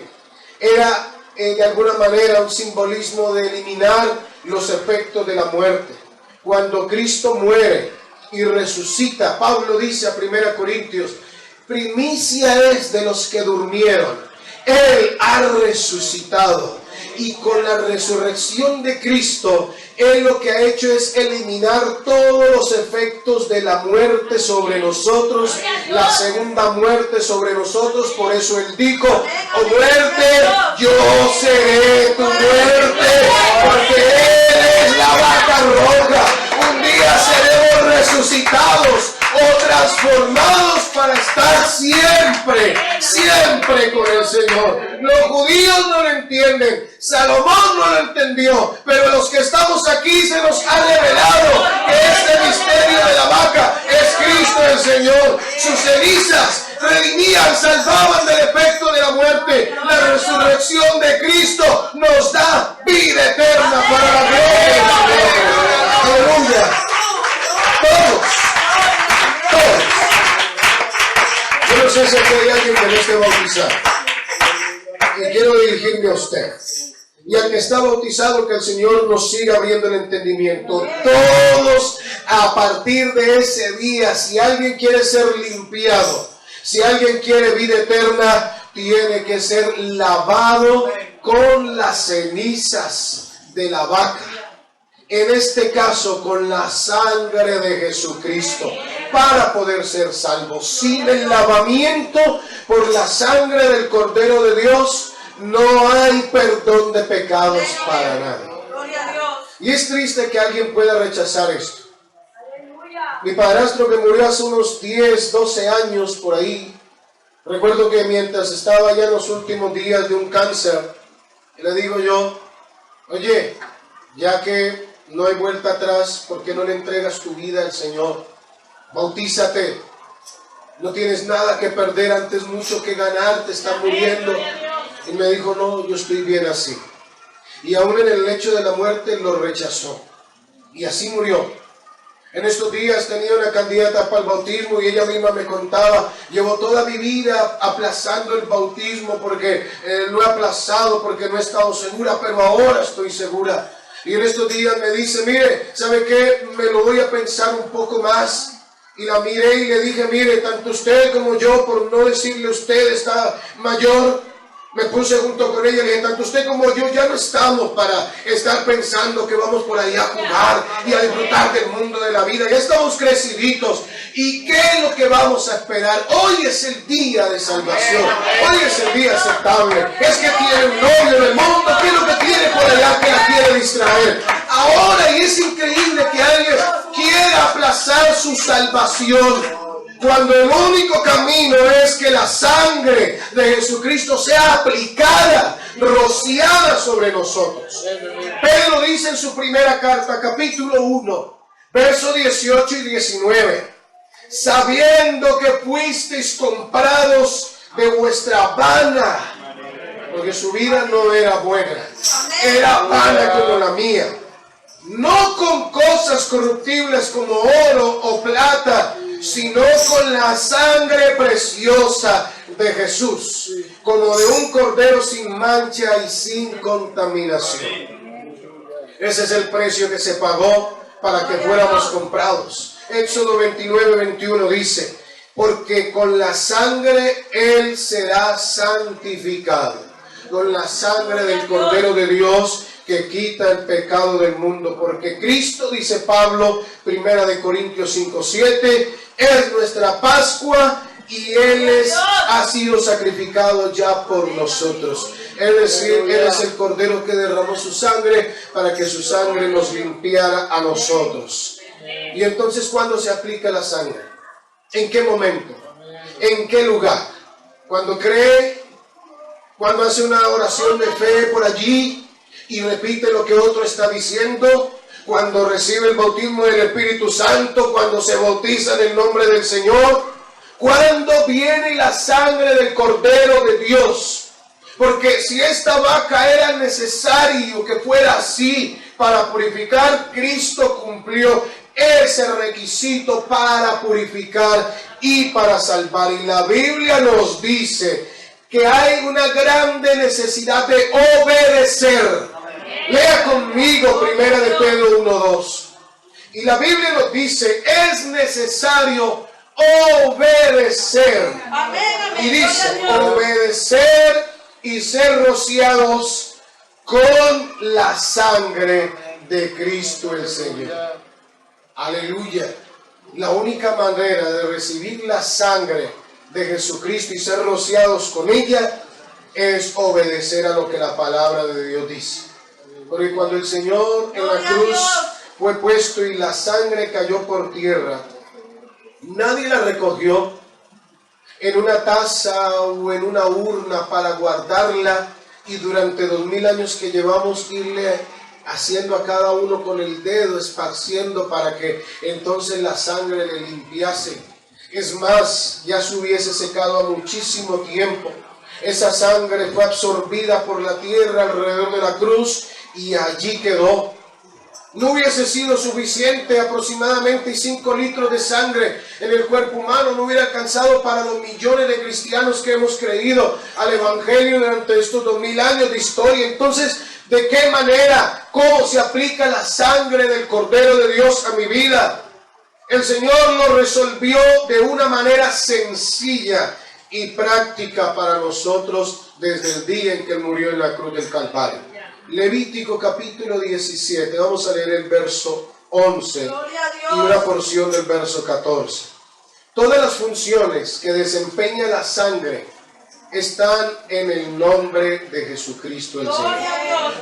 Era de alguna manera un simbolismo de eliminar los efectos de la muerte. Cuando Cristo muere y resucita, Pablo dice a 1 Corintios, primicia es de los que durmieron. Él ha resucitado, y con la resurrección de Cristo, Él lo que ha hecho es eliminar todos los efectos de la muerte sobre nosotros, la segunda muerte sobre nosotros. Por eso Él dijo, oh muerte, yo seré tu muerte, porque Él es la vaca roja. Un día seremos resucitados o transformados para estar siempre con el Señor. Los judíos no lo entienden, Salomón no lo entendió, pero los que estamos aquí se nos ha revelado que este misterio de la vaca es Cristo el Señor. Sus cenizas redimían, salvaban del efecto de la muerte. La resurrección de Cristo nos da vida eterna para la gloria del Señor. Aleluya. Todos. Yo no sé si hay alguien que no esté bautizado, y quiero dirigirme a usted. Y al que está bautizado, que el Señor nos siga abriendo el entendimiento. Todos, a partir de ese día, si alguien quiere ser limpiado, si alguien quiere vida eterna, tiene que ser lavado con las cenizas de la vaca. En este caso, con la sangre de Jesucristo, para poder ser salvo. Sin el lavamiento por la sangre del Cordero de Dios, no hay perdón de pecados para nadie. Y es triste que alguien pueda rechazar esto. Mi padrastro, que murió hace unos 10, 12 años por ahí, recuerdo que mientras estaba ya en los últimos días de un cáncer, le digo yo, oye, ya que no hay vuelta atrás, ¿por qué no le entregas tu vida al Señor? Bautízate. No tienes nada que perder, antes mucho que ganar, te están muriendo. Y me dijo, no, yo estoy bien así. Y aún en el lecho de la muerte lo rechazó. Y así murió. En estos días tenía una candidata para el bautismo, y ella misma me contaba, llevo toda mi vida aplazando el bautismo porque lo he aplazado, porque no he estado segura, pero ahora estoy segura. Y en estos días me dice, mire, ¿sabe qué? Me lo voy a pensar un poco más. Y la miré y le dije, mire, tanto usted como yo, por no decirle usted está mayor, me puse junto con ella y le dije, tanto usted como yo ya no estamos para estar pensando que vamos por ahí a jugar y a disfrutar del mundo de la vida. Ya estamos creciditos. ¿Y qué es lo que vamos a esperar? Hoy es el día de salvación. Hoy es el día aceptable. Es que tiene un novio en el mundo. ¿Qué es lo que tiene por allá que la quiere distraer? Ahora, y es increíble que alguien quiera aplazar su salvación, cuando el único camino es que la sangre de Jesucristo sea aplicada, rociada sobre nosotros. Pedro dice en su primera carta, capítulo 1, versos 18 y 19, sabiendo que fuisteis comprados de vuestra vana, porque su vida no era buena, era vana como la mía, no con cosas corruptibles como oro o plata, sino con la sangre preciosa de Jesús, como de un cordero sin mancha y sin contaminación. Ese es el precio que se pagó para que fuéramos comprados. Éxodo 29:21 dice: porque con la sangre Él será santificado. Con la sangre del Cordero de Dios que quita el pecado del mundo. Porque Cristo, dice Pablo, 1 Corintios 5:7, es nuestra Pascua y Él ha sido sacrificado ya por nosotros. Es decir, Él es el Cordero que derramó su sangre para que su sangre nos limpiara a nosotros. Y entonces, ¿cuándo se aplica la sangre? ¿En qué momento? ¿En qué lugar? Cuando cree, cuando hace una oración de fe por allí y repite lo que otro está diciendo, cuando recibe el bautismo del Espíritu Santo, cuando se bautiza en el nombre del Señor, cuando viene la sangre del Cordero de Dios. Porque si esta vaca era necesario que fuera así para purificar, Cristo cumplió ese requisito para purificar y para salvar. Y la Biblia nos dice que hay una grande necesidad de obedecer. Lea conmigo 1 de Pedro 1:2. Y la Biblia nos dice, es necesario obedecer. Y dice, obedecer y ser rociados con la sangre de Cristo el Señor. Aleluya. La única manera de recibir la sangre de Jesucristo y ser rociados con ella es obedecer a lo que la palabra de Dios dice. Porque cuando el Señor en la cruz fue puesto y la sangre cayó por tierra, nadie la recogió en una taza o en una urna para guardarla y durante 2000 años que llevamos irle haciendo a cada uno con el dedo, esparciendo para que entonces la sangre le limpiase. Es más, ya se hubiese secado a muchísimo tiempo. Esa sangre fue absorbida por la tierra alrededor de la cruz y allí quedó. No hubiese sido suficiente aproximadamente 5 litros de sangre en el cuerpo humano, no hubiera alcanzado para los millones de cristianos que hemos creído al Evangelio durante estos 2000 años de historia. Entonces, ¿de qué manera? ¿Cómo se aplica la sangre del Cordero de Dios a mi vida? El Señor lo resolvió de una manera sencilla y práctica para nosotros desde el día en que Él murió en la cruz del Calvario. Levítico capítulo 17, vamos a leer el verso 11 y una porción del verso 14. Todas las funciones que desempeña la sangre están en el nombre de Jesucristo el Señor.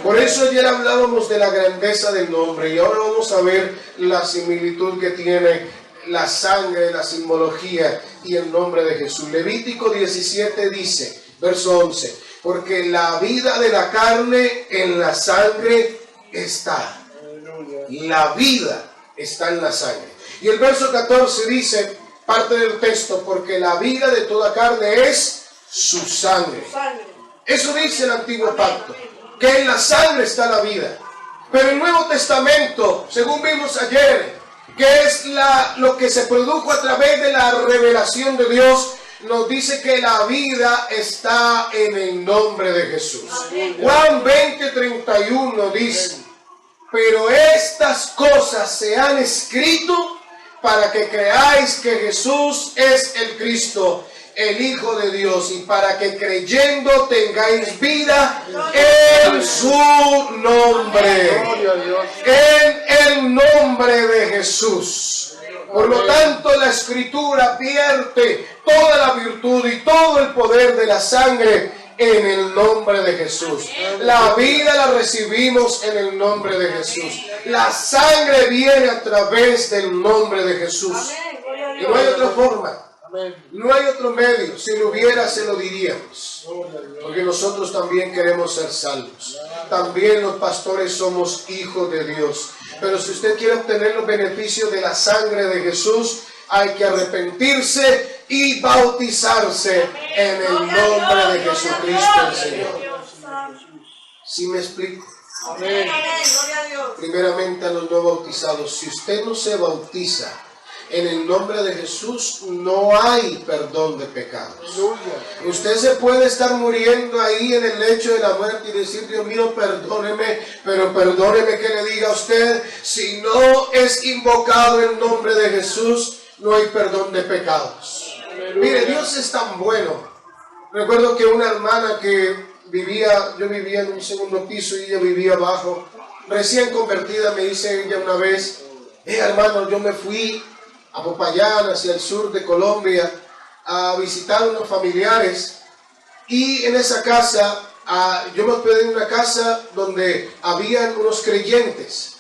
Por eso ayer hablábamos de la grandeza del nombre y ahora vamos a ver la similitud que tiene la sangre, la simbología y el nombre de Jesús. Levítico 17 dice, verso 11, porque la vida de la carne en la sangre está. La vida está en la sangre. Y el verso 14 dice, parte del texto, porque la vida de toda carne es su sangre. Eso dice el Antiguo Pacto, que en la sangre está la vida. Pero el Nuevo Testamento, según vimos ayer, que es lo que se produjo a través de la revelación de Dios, nos dice que la vida está en el nombre de Jesús. Juan 20:31 dice, pero estas cosas se han escrito para que creáis que Jesús es el Cristo, el Hijo de Dios, y para que creyendo tengáis vida en su nombre. En el nombre de Jesús. Por lo tanto, la Escritura vierte toda la virtud y todo el poder de la sangre en el nombre de Jesús. La vida la recibimos en el nombre de Jesús. La sangre viene a través del nombre de Jesús. Y no hay otra forma. No hay otro medio. Si lo hubiera, se lo diríamos. Porque nosotros también queremos ser salvos. También los pastores somos hijos de Dios. Pero si usted quiere obtener los beneficios de la sangre de Jesús, hay que arrepentirse y bautizarse en el nombre de Jesucristo el Señor. ¿Sí me explico? Primeramente a los no bautizados, si usted no se bautiza En el nombre de Jesús no hay perdón de pecados. Usted se puede estar muriendo ahí en el lecho de la muerte y decir, Dios mío, perdóneme, pero perdóneme que le diga a usted, si no es invocado el nombre de Jesús, no hay perdón de pecados. Mire, Dios es tan bueno. Recuerdo que una hermana que yo vivía en un segundo piso y ella vivía abajo, recién convertida, me dice ella una vez, hermano, yo me fui a Popayán, hacia el sur de Colombia, a visitar unos familiares, y en esa casa, yo me hospedé en una casa donde habían unos creyentes,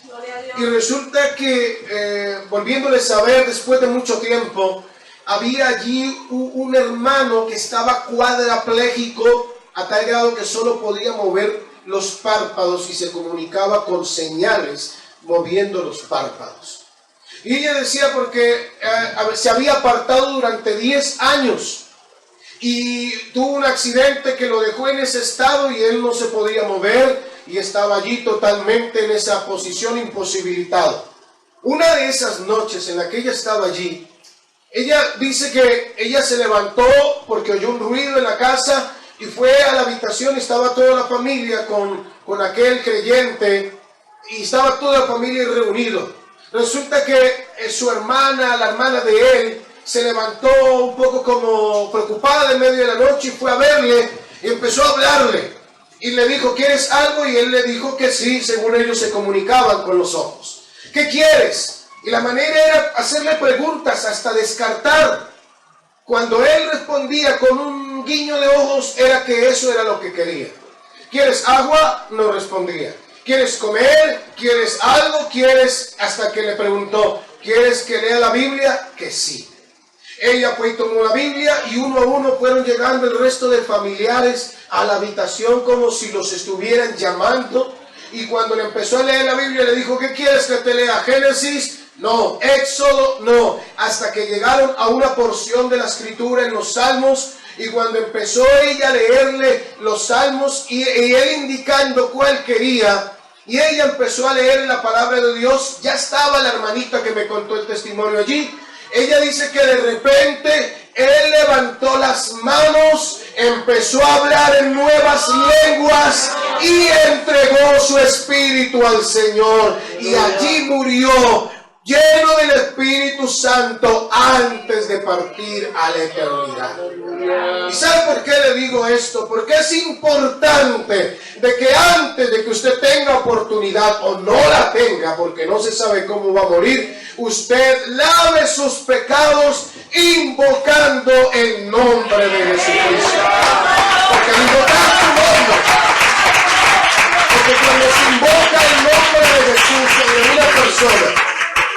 y resulta que, volviéndoles a ver después de mucho tiempo, había allí un hermano que estaba cuadrapléjico, a tal grado que solo podía mover los párpados y se comunicaba con señales, moviendo los párpados. Y ella decía porque se había apartado durante 10 años y tuvo un accidente que lo dejó en ese estado y él no se podía mover y estaba allí totalmente en esa posición imposibilitado. Una de esas noches en la que ella estaba allí, ella dice que ella se levantó porque oyó un ruido en la casa y fue a la habitación y estaba toda la familia con aquel creyente y estaba toda la familia reunido. Resulta que su hermana, la hermana de él, se levantó un poco como preocupada en medio de la noche y fue a verle y empezó a hablarle. Y le dijo, ¿quieres algo? Y él le dijo que sí, según ellos se comunicaban con los ojos. ¿Qué quieres? Y la manera era hacerle preguntas hasta descartar. Cuando él respondía con un guiño de ojos, era que eso era lo que quería. ¿Quieres agua? No respondía. ¿Quieres comer? ¿Quieres algo? ¿Quieres? Hasta que le preguntó, ¿quieres que lea la Biblia? Que sí. Ella fue y tomó la Biblia y uno a uno fueron llegando el resto de familiares a la habitación como si los estuvieran llamando. Y cuando le empezó a leer la Biblia le dijo, ¿qué quieres que te lea? ¿Génesis? No. ¿Éxodo? No. Hasta que llegaron a una porción de la escritura en los Salmos. Y cuando empezó ella a leerle los salmos y él indicando cuál quería, y ella empezó a leer la palabra de Dios, ya estaba la hermanita que me contó el testimonio allí. Ella dice que de repente él levantó las manos, empezó a hablar en nuevas lenguas y entregó su espíritu al Señor. Y allí murió, lleno del Espíritu Santo, antes de partir a la eternidad. ¿Y sabe por qué le digo esto? Porque es importante de que antes de que usted tenga oportunidad o no la tenga, porque no se sabe cómo va a morir, usted lave sus pecados invocando el nombre de Jesucristo. Porque invocar su nombre, porque cuando se invoca el nombre de Jesús sobre una persona,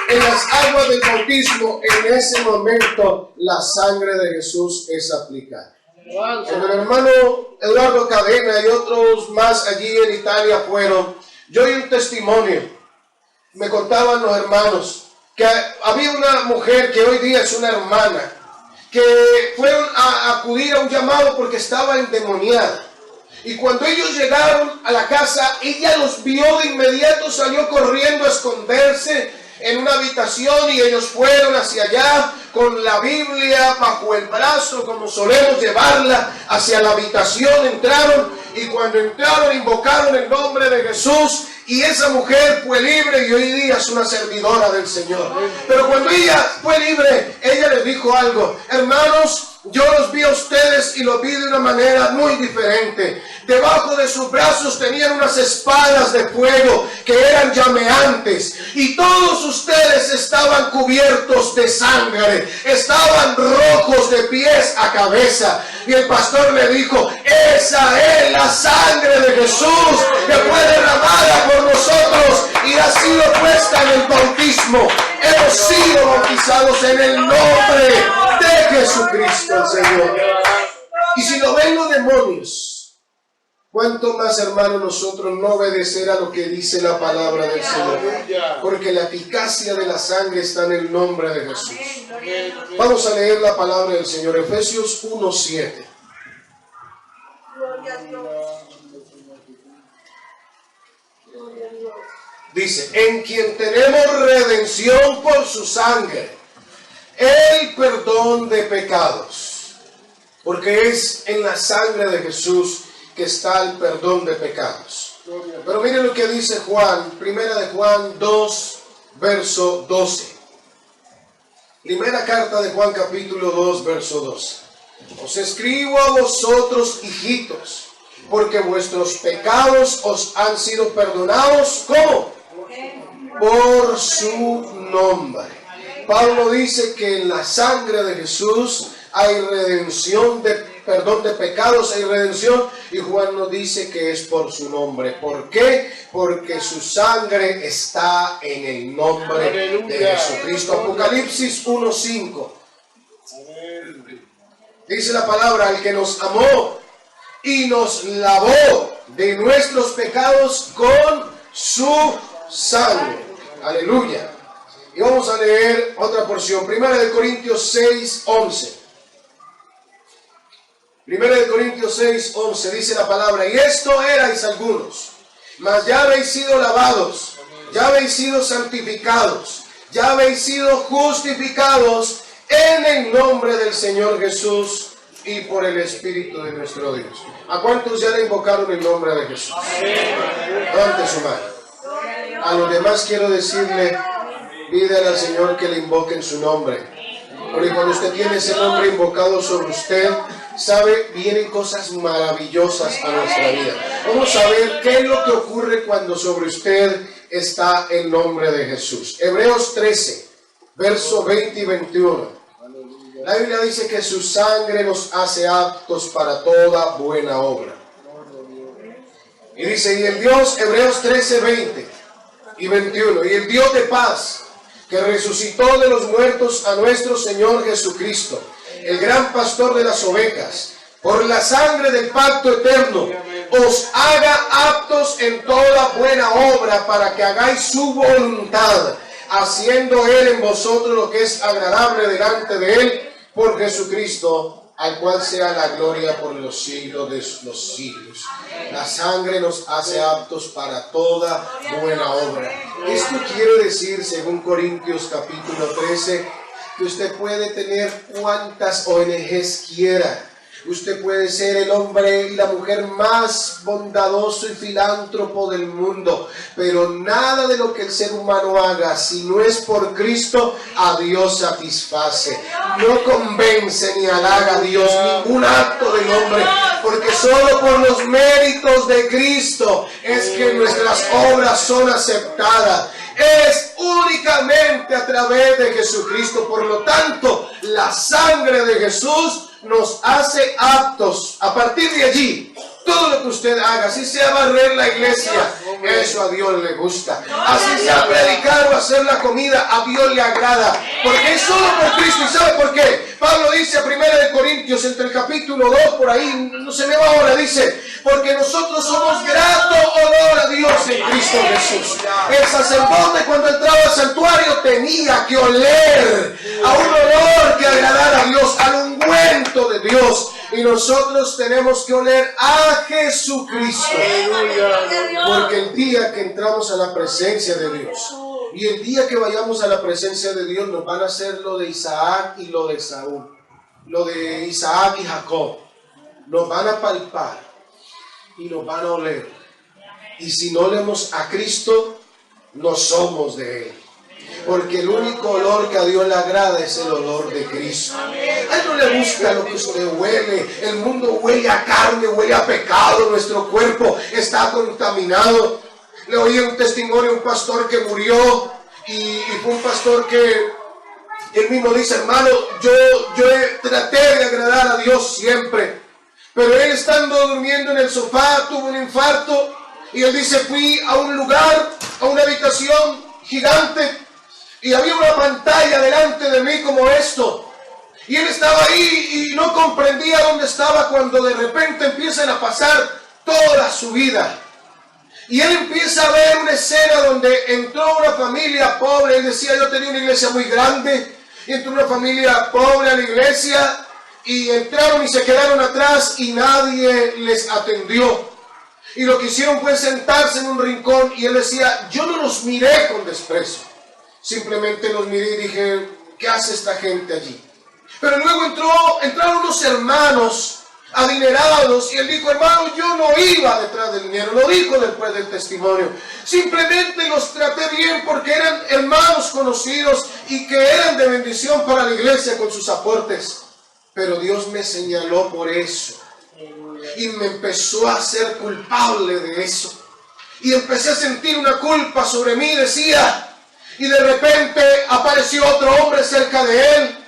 en las aguas del bautismo, en ese momento la sangre de Jesús es aplicada. El hermano Eduardo Cadena y otros más allí en Italia fueron. Yo oí un testimonio, me contaban los hermanos, que había una mujer que hoy día es una hermana, que fueron a acudir a un llamado porque estaba endemoniada. Y cuando ellos llegaron a la casa, ella los vio de inmediato, salió corriendo a esconderse en una habitación y ellos fueron hacia allá con la Biblia bajo el brazo, como solemos llevarla, hacia la habitación. Entraron y cuando entraron invocaron el nombre de Jesús y esa mujer fue libre y hoy día es una servidora del Señor. Pero cuando ella fue libre, ella les dijo algo: hermanos, yo los vi a ustedes y los vi de una manera muy diferente. Debajo de sus brazos tenían unas espadas de fuego que eran llameantes. Y todos ustedes estaban cubiertos de sangre. Estaban rojos de pies a cabeza. Y el pastor le dijo: esa es la sangre de Jesús que fue derramada por nosotros y ha sido puesta en el bautismo. Hemos sido bautizados en el nombre de Jesucristo el Señor. Y si lo ven los demonios, ¿cuánto más, hermano, nosotros no obedecer a lo que dice la palabra del Señor? Porque la eficacia de la sangre está en el nombre de Jesús. Vamos a leer la palabra del Señor, Efesios 1:7. Dice: en quien tenemos redención por su sangre, el perdón de pecados, porque es en la sangre de Jesús que está el perdón de pecados. Pero miren lo que dice Juan, primera de Juan 2, verso 12. Primera carta de Juan, capítulo 2, verso 12. Os escribo a vosotros, hijitos, porque vuestros pecados os han sido perdonados, ¿cómo? Por su nombre. Pablo dice que en la sangre de Jesús hay redención, perdón de pecados, hay redención, y Juan nos dice que es por su nombre. ¿Por qué? Porque su sangre está en el nombre de Jesucristo. Apocalipsis 1:5. Dice la palabra, el que nos amó y nos lavó de nuestros pecados con su sangre. Aleluya. Y vamos a leer otra porción. Primera de Corintios 6:11. Primera de Corintios 6:11 dice la palabra, y esto erais algunos, mas ya habéis sido lavados, ya habéis sido santificados, ya habéis sido justificados en el nombre del Señor Jesús y por el Espíritu de nuestro Dios. ¿A cuántos ya le invocaron el nombre de Jesús? Levante su mano. A los demás quiero decirle, pídale al Señor que le invoquen su nombre. Porque cuando usted tiene ese nombre invocado sobre usted, sabe, vienen cosas maravillosas a nuestra vida. Vamos a ver qué es lo que ocurre cuando sobre usted está el nombre de Jesús. Hebreos 13, verso 20 y 21. La Biblia dice que su sangre nos hace aptos para toda buena obra. Y dice, y el Dios, Hebreos 13, 20 y 21, y el Dios de paz, que resucitó de los muertos a nuestro Señor Jesucristo, el gran pastor de las ovejas, por la sangre del pacto eterno, os haga aptos en toda buena obra para que hagáis su voluntad, haciendo Él en vosotros lo que es agradable delante de Él, por Jesucristo, al cual sea la gloria por los siglos de los siglos. La sangre nos hace aptos para toda buena obra. Esto quiere decir, según Corintios capítulo 13, que usted puede tener cuantas ONGs quiera. Usted puede ser el hombre y la mujer más bondadoso y filántropo del mundo, pero nada de lo que el ser humano haga, si no es por Cristo, a Dios satisface. No convence ni halaga a Dios ningún acto del hombre, porque solo por los méritos de Cristo es que nuestras obras son aceptadas. Es únicamente a través de Jesucristo. Por lo tanto, la sangre de Jesús nos hace aptos. A partir de allí, todo lo que usted haga, así sea barrer la iglesia, eso a Dios le gusta. Así sea predicar o hacer la comida, a Dios le agrada. Porque es solo por Cristo. ¿Y sabe por qué? Pablo dice a 1 Corintios, entre el capítulo 2, por ahí, no se me va ahora, dice, porque nosotros somos grato olor a Dios en Cristo Jesús. El sacerdote cuando entraba al santuario tenía que oler a un olor que agradara a Dios, al ungüento de Dios. Y nosotros tenemos que oler a Jesucristo. Porque el día que entramos a la presencia de Dios, y el día que vayamos a la presencia de Dios, nos van a hacer lo de Isaac y lo de Saúl, lo de Isaac y Jacob. Nos van a palpar y nos van a oler. Y si no olemos a Cristo, no somos de Él. Porque el único olor que a Dios le agrada es el olor de Cristo. A Él no le gusta lo que usted huele. El mundo huele a carne, huele a pecado. Nuestro cuerpo está contaminado. Le oí un testimonio de un pastor que murió. Y fue un pastor que él mismo dice, hermano, yo traté de agradar a Dios siempre. Pero él estando durmiendo en el sofá tuvo un infarto. Y él dice, fui a un lugar, a una habitación gigante. Y había una pantalla delante de mí como esto. Y él estaba ahí y no comprendía dónde estaba cuando de repente empiezan a pasar toda su vida. Y él empieza a ver una escena donde entró una familia pobre. Él decía, yo tenía una iglesia muy grande. Y entró una familia pobre a la iglesia. Y entraron y se quedaron atrás y nadie les atendió. Y lo que hicieron fue sentarse en un rincón. Y él decía, yo no los miré con desprecio. Simplemente los miré y dije, ¿qué hace esta gente allí? Pero luego entraron unos hermanos adinerados y él dijo, hermano, yo no iba detrás del dinero, lo dijo después del testimonio, simplemente los traté bien porque eran hermanos conocidos y que eran de bendición para la iglesia con sus aportes, pero Dios me señaló por eso y me empezó a hacer culpable de eso y empecé a sentir una culpa sobre mí, decía, y de repente apareció otro hombre cerca de él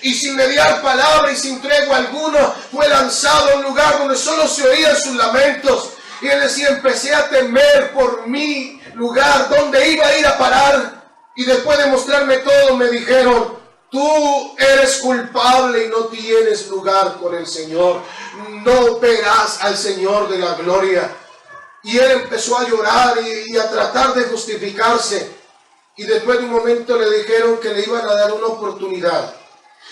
y sin mediar palabra y sin tregua alguna fue lanzado a un lugar donde solo se oían sus lamentos. Y él decía, empecé a temer por mi lugar, donde iba a ir a parar. Y después de mostrarme todo me dijeron, tú eres culpable y no tienes lugar con el Señor. No verás al Señor de la gloria. Y él empezó a llorar y a tratar de justificarse. Y después de un momento le dijeron que le iban a dar una oportunidad.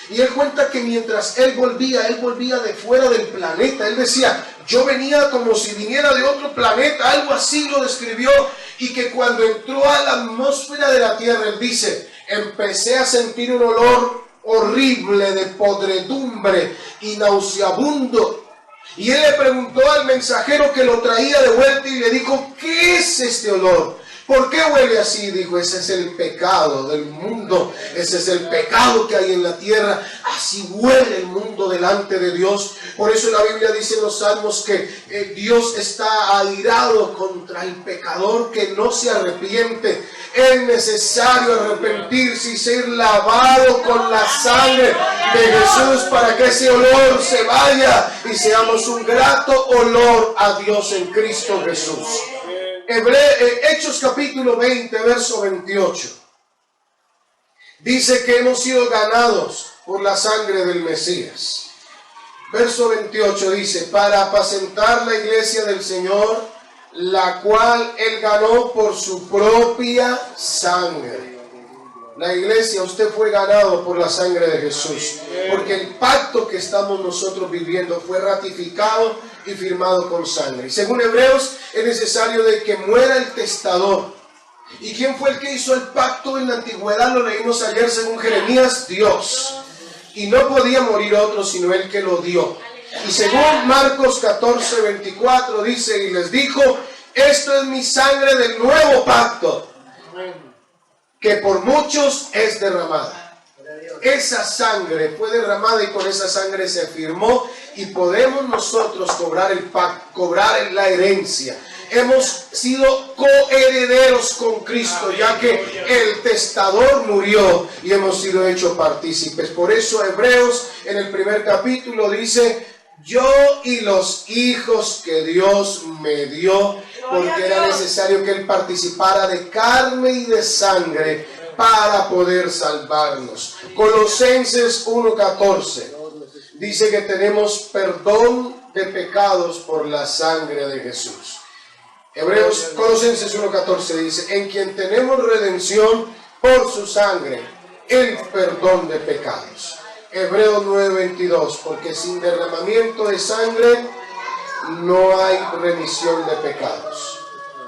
Y él cuenta que mientras él volvía de fuera del planeta. Él decía, yo venía como si viniera de otro planeta, algo así lo describió. Y que cuando entró a la atmósfera de la tierra, él dice, empecé a sentir un olor horrible de podredumbre y nauseabundo. Y él le preguntó al mensajero que lo traía de vuelta y le dijo, ¿qué es este olor? ¿Por qué huele así? Dijo, ese es el pecado del mundo, ese es el pecado que hay en la tierra, así huele el mundo delante de Dios. Por eso la Biblia dice en los Salmos que Dios está airado contra el pecador que no se arrepiente. Es necesario arrepentirse y ser lavado con la sangre de Jesús para que ese olor se vaya y seamos un grato olor a Dios en Cristo Jesús. Hechos capítulo 20, verso 28. Dice que hemos sido ganados por la sangre del Mesías. Verso 28 dice, para apacentar la iglesia del Señor, la cual Él ganó por su propia sangre. La iglesia, usted fue ganado por la sangre de Jesús, porque el pacto que estamos nosotros viviendo fue ratificado y firmado con sangre. Y según Hebreos, es necesario de que muera el testador. ¿Y quién fue el que hizo el pacto en la antigüedad? Lo leímos ayer según Jeremías, Dios. Y no podía morir otro sino el que lo dio. Y según Marcos 14, 24 dice, y les dijo, esto es mi sangre del nuevo pacto, que por muchos es derramada. Esa sangre fue derramada y con esa sangre se firmó y podemos nosotros cobrar el pacto, cobrar la herencia. Hemos sido coherederos con Cristo, ya que el testador murió y hemos sido hechos partícipes. Por eso Hebreos en el primer capítulo dice, yo y los hijos que Dios me dio, porque era necesario que Él participara de carne y de sangre para poder salvarnos. Colosenses 1:14 dice que tenemos perdón de pecados por la sangre de Jesús. Colosenses 1:14 dice, en quien tenemos redención por su sangre, el perdón de pecados. Hebreos 9:22, porque sin derramamiento de sangre no hay remisión de pecados.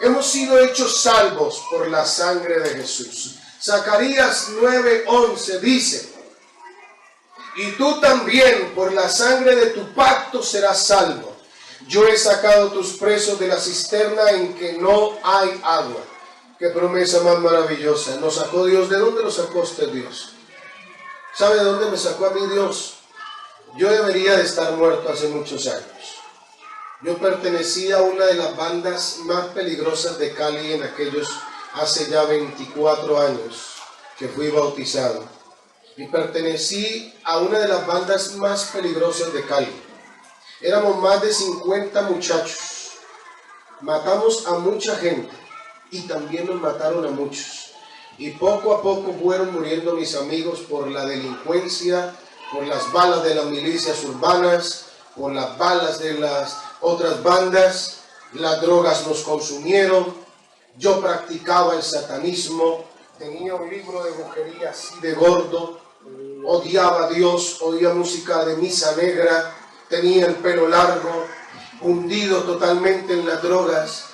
Hemos sido hechos salvos por la sangre de Jesús. Zacarías 9:11 dice, y tú también por la sangre de tu pacto serás salvo. Yo he sacado tus presos de la cisterna en que no hay agua. Qué promesa más maravillosa. Nos sacó Dios. ¿De dónde nos sacó usted Dios? ¿Sabe de dónde me sacó a mí Dios? Yo debería de estar muerto hace muchos años. Yo pertenecía a una de las bandas más peligrosas de Cali en aquellos, hace ya 24 años que fui bautizado. Y pertenecí a una de las bandas más peligrosas de Cali. Éramos más de 50 muchachos. Matamos a mucha gente y también nos mataron a muchos. Y poco a poco fueron muriendo mis amigos por la delincuencia, por las balas de las milicias urbanas, por las balas de las otras bandas. Las drogas nos consumieron. Yo practicaba el satanismo. Tenía un libro de brujería así de gordo. Odiaba a Dios. Oía música de misa negra. Tenía el pelo largo. Hundido totalmente en las drogas.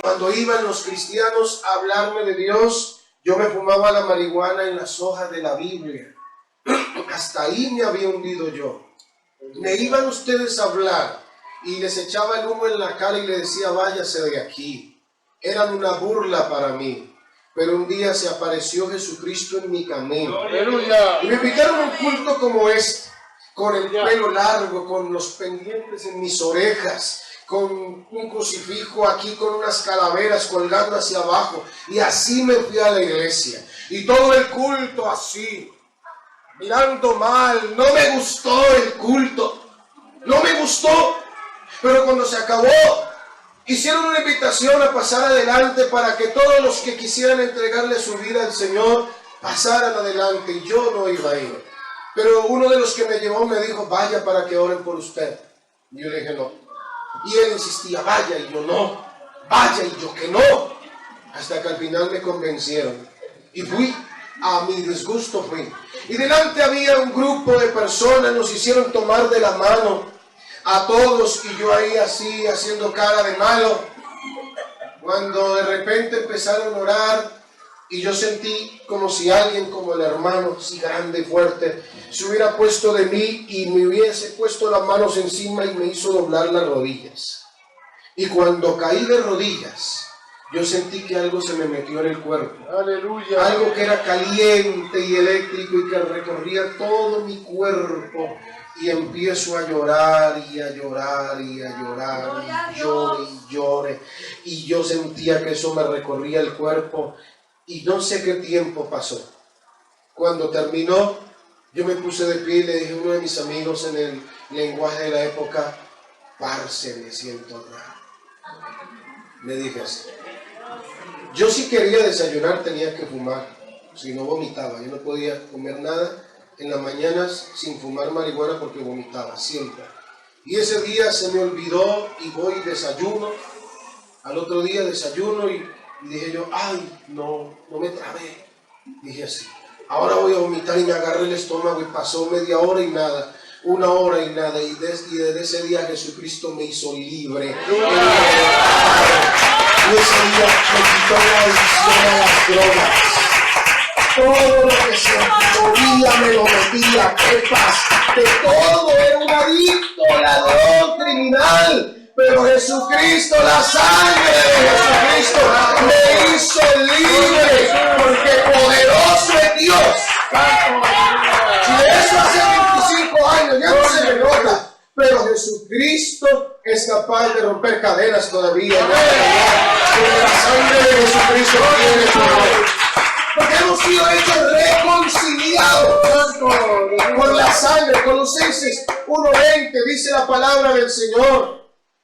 Cuando iban los cristianos a hablarme de Dios, yo me fumaba la marihuana en las hojas de la Biblia. Hasta ahí me había hundido yo. Me iban ustedes a hablar y les echaba el humo en la cara y les decía, váyase de aquí. Eran una burla para mí. Pero un día se apareció Jesucristo en mi camino. ¡Aleluya! Y me invitaron a un culto como este, con el pelo largo, con los pendientes en mis orejas, con un crucifijo aquí, con unas calaveras colgando hacia abajo. Y así me fui a la iglesia. Y todo el culto así, mirando mal. No me gustó el culto. No me gustó. Pero cuando se acabó, hicieron una invitación a pasar adelante para que todos los que quisieran entregarle su vida al Señor pasaran adelante. Y yo no iba a ir. Pero uno de los que me llevó me dijo, vaya para que oren por usted. Y yo le dije, no. Y él insistía, vaya, y yo no. Vaya, y yo que no. Hasta que al final me convencieron. Y fui, a mi disgusto fui. Y delante había un grupo de personas, nos hicieron tomar de la mano a todos, y yo ahí así, haciendo cara de malo. Cuando de repente empezaron a orar, y yo sentí como si alguien, como el hermano, así grande y fuerte, se hubiera puesto de mí y me hubiese puesto las manos encima y me hizo doblar las rodillas. Y cuando caí de rodillas, yo sentí que algo se me metió en el cuerpo. ¡Aleluya! Algo que era caliente y eléctrico y que recorría todo mi cuerpo. Y empiezo a llorar y a llorar y a llorar y llore y llore. Y yo sentía que eso me recorría el cuerpo. Y no sé qué tiempo pasó. Cuando terminó, yo me puse de pie y le dije a uno de mis amigos en el lenguaje de la época, parce, me siento raro. Le dije así. Yo si quería desayunar tenía que fumar, si no vomitaba. Yo no podía comer nada en las mañanas sin fumar marihuana porque vomitaba siempre. Y ese día se me olvidó y voy y desayuno. Al otro día desayuno y dije yo, ay, no me trabé. Dije así, ahora voy a vomitar y me agarré el estómago y pasó media hora y nada, una hora y nada. Y desde ese día Jesucristo me hizo libre. Y ese día me quitó la adicción a las drogas. Todo lo que se movía me lo metía, pepas, de todo, era un adicto, ladrón, criminal. Pero Jesucristo, la sangre de Jesucristo me hizo libre, porque poderoso es Dios. Y de eso hace 25 años, ya no se me nota. Pero Jesucristo es capaz de romper cadenas todavía. Porque la sangre de Jesucristo tiene poder. Porque hemos sido hechos reconciliados por la sangre. Colosenses 1:20 dice la palabra del Señor,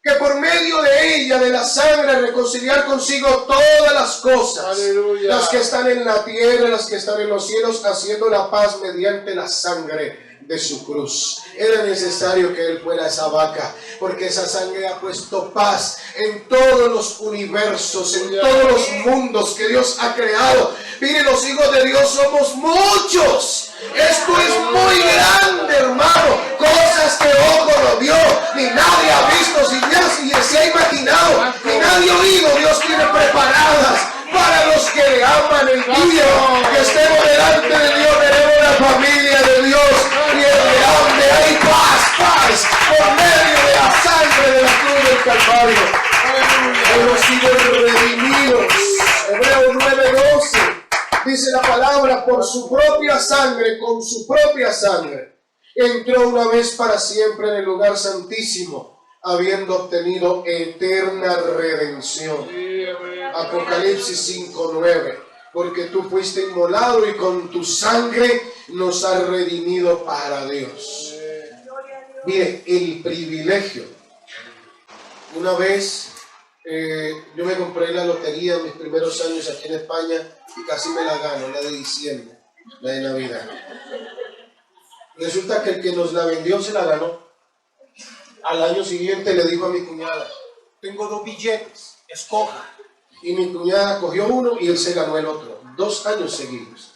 que por medio de ella, de la sangre, reconciliar consigo todas las cosas. Aleluya. Las que están en la tierra, las que están en los cielos, haciendo la paz mediante la sangre de su cruz. Era necesario que Él fuera esa vaca, porque esa sangre ha puesto paz en todos los universos, en todos los mundos que Dios ha creado. Miren, los hijos de Dios somos muchos. Esto es muy grande, hermano. Cosas que ojo no vio, ni nadie ha visto, ni se ha imaginado, ni nadie ha oído. Dios tiene preparadas para los que le aman. El día que estemos delante de Dios, veremos la familia de Dios y el donde hay paz por medio de la sangre de la cruz del Calvario. Hemos sido redimidos. Hebreos 9:12 dice la palabra, por su propia sangre, con su propia sangre, entró una vez para siempre en el lugar santísimo, habiendo obtenido eterna redención. Apocalipsis 5:9, porque tú fuiste inmolado y con tu sangre nos has redimido para Dios. Mire, el privilegio. Una vez yo me compré la lotería en mis primeros años aquí en España y casi me la gano, la de diciembre, la de Navidad. Resulta que el que nos la vendió se la ganó. Al año siguiente le dijo a mi cuñada, tengo 2 billetes, escoja. Y mi cuñada cogió uno y él se ganó el otro, 2 años seguidos.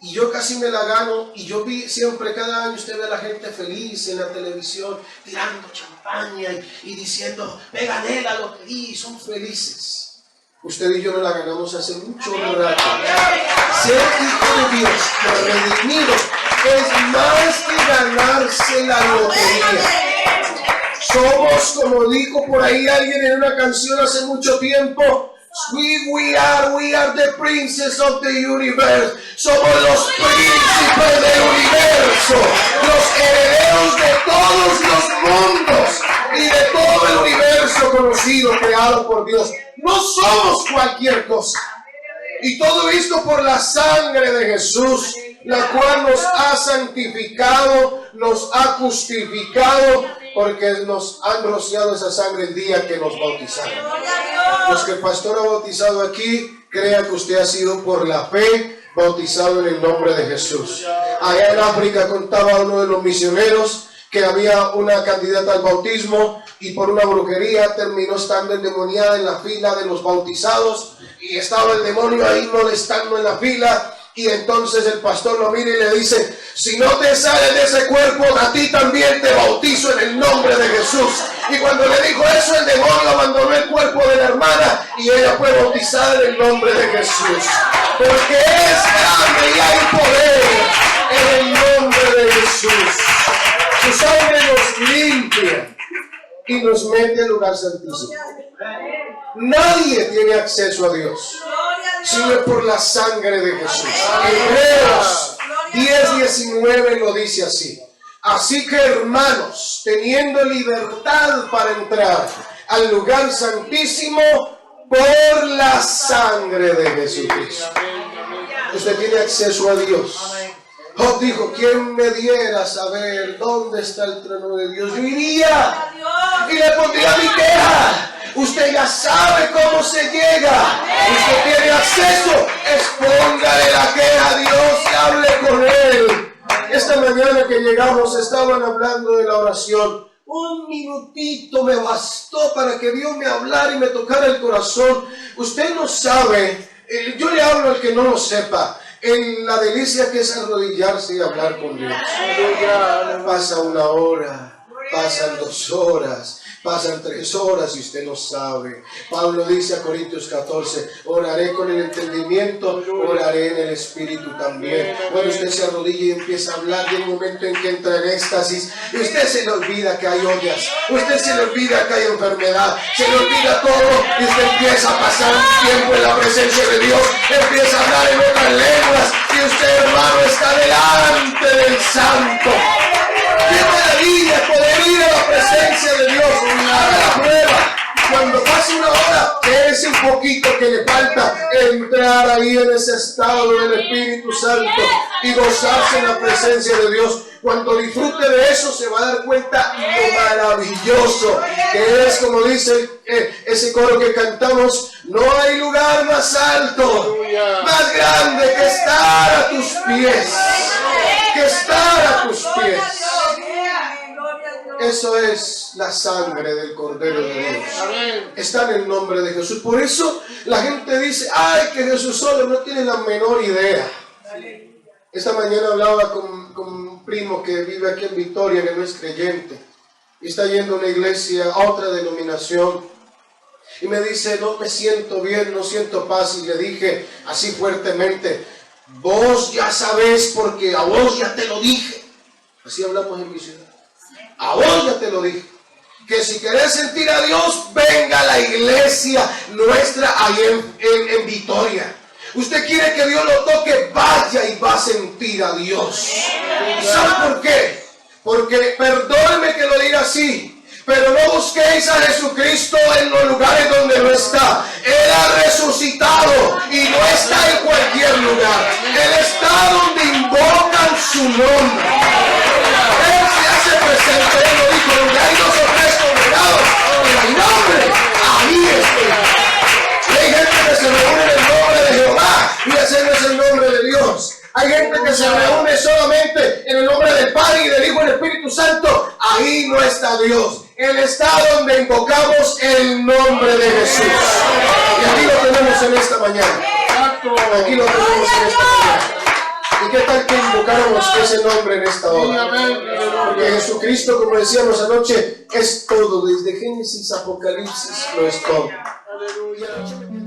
Y yo casi me la gano, y yo vi siempre, cada año usted ve a la gente feliz en la televisión, tirando champaña y diciendo, me gané la lotería, y son felices. Usted y yo no la ganamos hace mucho rato. Ser hijo de Dios, redimido, es más que ganarse la lotería. Somos, como dijo por ahí alguien en una canción hace mucho tiempo, we are the princes of the universe. Somos los príncipes del universo, los herederos de todos los mundos y de todo el universo conocido, creado por Dios. No somos cualquier cosa. Y todo esto por la sangre de Jesús, la cual nos ha santificado, nos ha justificado, porque nos han rociado esa sangre el día que nos bautizaron. Los que el pastor ha bautizado aquí, crea que usted ha sido por la fe bautizado en el nombre de Jesús. Allá en África contaba uno de los misioneros que había una candidata al bautismo y por una brujería terminó estando endemoniada en la fila de los bautizados y estaba el demonio ahí molestando en la fila. Y entonces el pastor lo mira y le dice: si no te sales de ese cuerpo, a ti también te bautizo en el nombre de Jesús. Y cuando le dijo eso, el demonio abandonó el cuerpo de la hermana y ella fue bautizada en el nombre de Jesús. Porque es grande y hay poder en el nombre de Jesús. Su sangre nos limpia y nos mete al lugar santísimo. Nadie tiene acceso a Dios sino por la sangre de Jesús. Hebreos 10:19 lo dice así: así que, hermanos, teniendo libertad para entrar al lugar santísimo por la sangre de Jesucristo. Usted tiene acceso a Dios. Job dijo: ¿quién me diera saber dónde está el trono de Dios? Yo iría y le pondría mi queja. Usted ya sabe cómo se llega. Usted tiene acceso. Expóngale la queja a Dios y hable con Él. Esta mañana que llegamos estaban hablando de la oración. Un minutito me bastó para que Dios me hablara y me tocara el corazón. Usted no sabe. Yo le hablo al que no lo sepa. En la delicia que es arrodillarse y hablar con Dios. Pasa 1 hora, pasan 2 horas, pasan 3 horas y usted no sabe. Pablo dice a Corintios 14: oraré con el entendimiento, oraré en el espíritu también. Cuando usted se arrodilla y empieza a hablar, y el momento en que entra en éxtasis, y usted se le olvida que hay ollas, usted se le olvida que hay enfermedad, se le olvida todo y usted empieza a pasar un tiempo en la presencia de Dios, empieza a hablar en otras lenguas y usted, hermano, está delante del Santo. ¡Qué maravilla poder ir a la presencia de Dios! Haga la prueba. Cuando pase 1 hora, ese un poquito que le falta, entrar ahí en ese estado del Espíritu Santo y gozarse en la presencia de Dios. Cuando disfrute de eso, se va a dar cuenta lo maravilloso que es, como dice ese coro que cantamos: no hay lugar más alto, más grande que estar a tus pies, que estar a tus pies. Eso es la sangre del Cordero de Dios. Está en el nombre de Jesús. Por eso la gente dice: ay, que Jesús solo, no tiene la menor idea. Esta mañana hablaba con un primo que vive aquí en Victoria, que no es creyente, y está yendo a una iglesia, a otra denominación, y me dice: no me siento bien, no siento paz. Y le dije así fuertemente: vos ya sabés, porque a vos ya te lo dije. Así hablamos en mi ciudad. A vos ya te lo dije, que si querés sentir a Dios, venga a la iglesia nuestra ahí en Victoria. Usted quiere que Dios lo toque, vaya y va a sentir a Dios. ¿Sabe por qué? Porque, perdóneme que lo diga así, pero no busquéis a Jesucristo en los lugares donde no está. Él ha resucitado y no está en cualquier lugar. Él está donde invocan su nombre. Él se hace presente. Él lo dijo: donde hay 2 o 3 congregados en mi nombre, ahí estoy. Y hay gente que se reúne en el nombre de Jehová y ese no es el nombre de Dios. Hay gente que se reúne solamente en el nombre del Padre y del Hijo y del Espíritu Santo. Ahí no está Dios. Él está donde invocamos el nombre de Jesús. Y aquí lo tenemos en esta mañana. Aquí lo tenemos en esta mañana. ¿Y qué tal que invocáramos ese nombre en esta hora? Porque Jesucristo, como decíamos anoche, es todo. Desde Génesis a Apocalipsis lo es todo. Aleluya.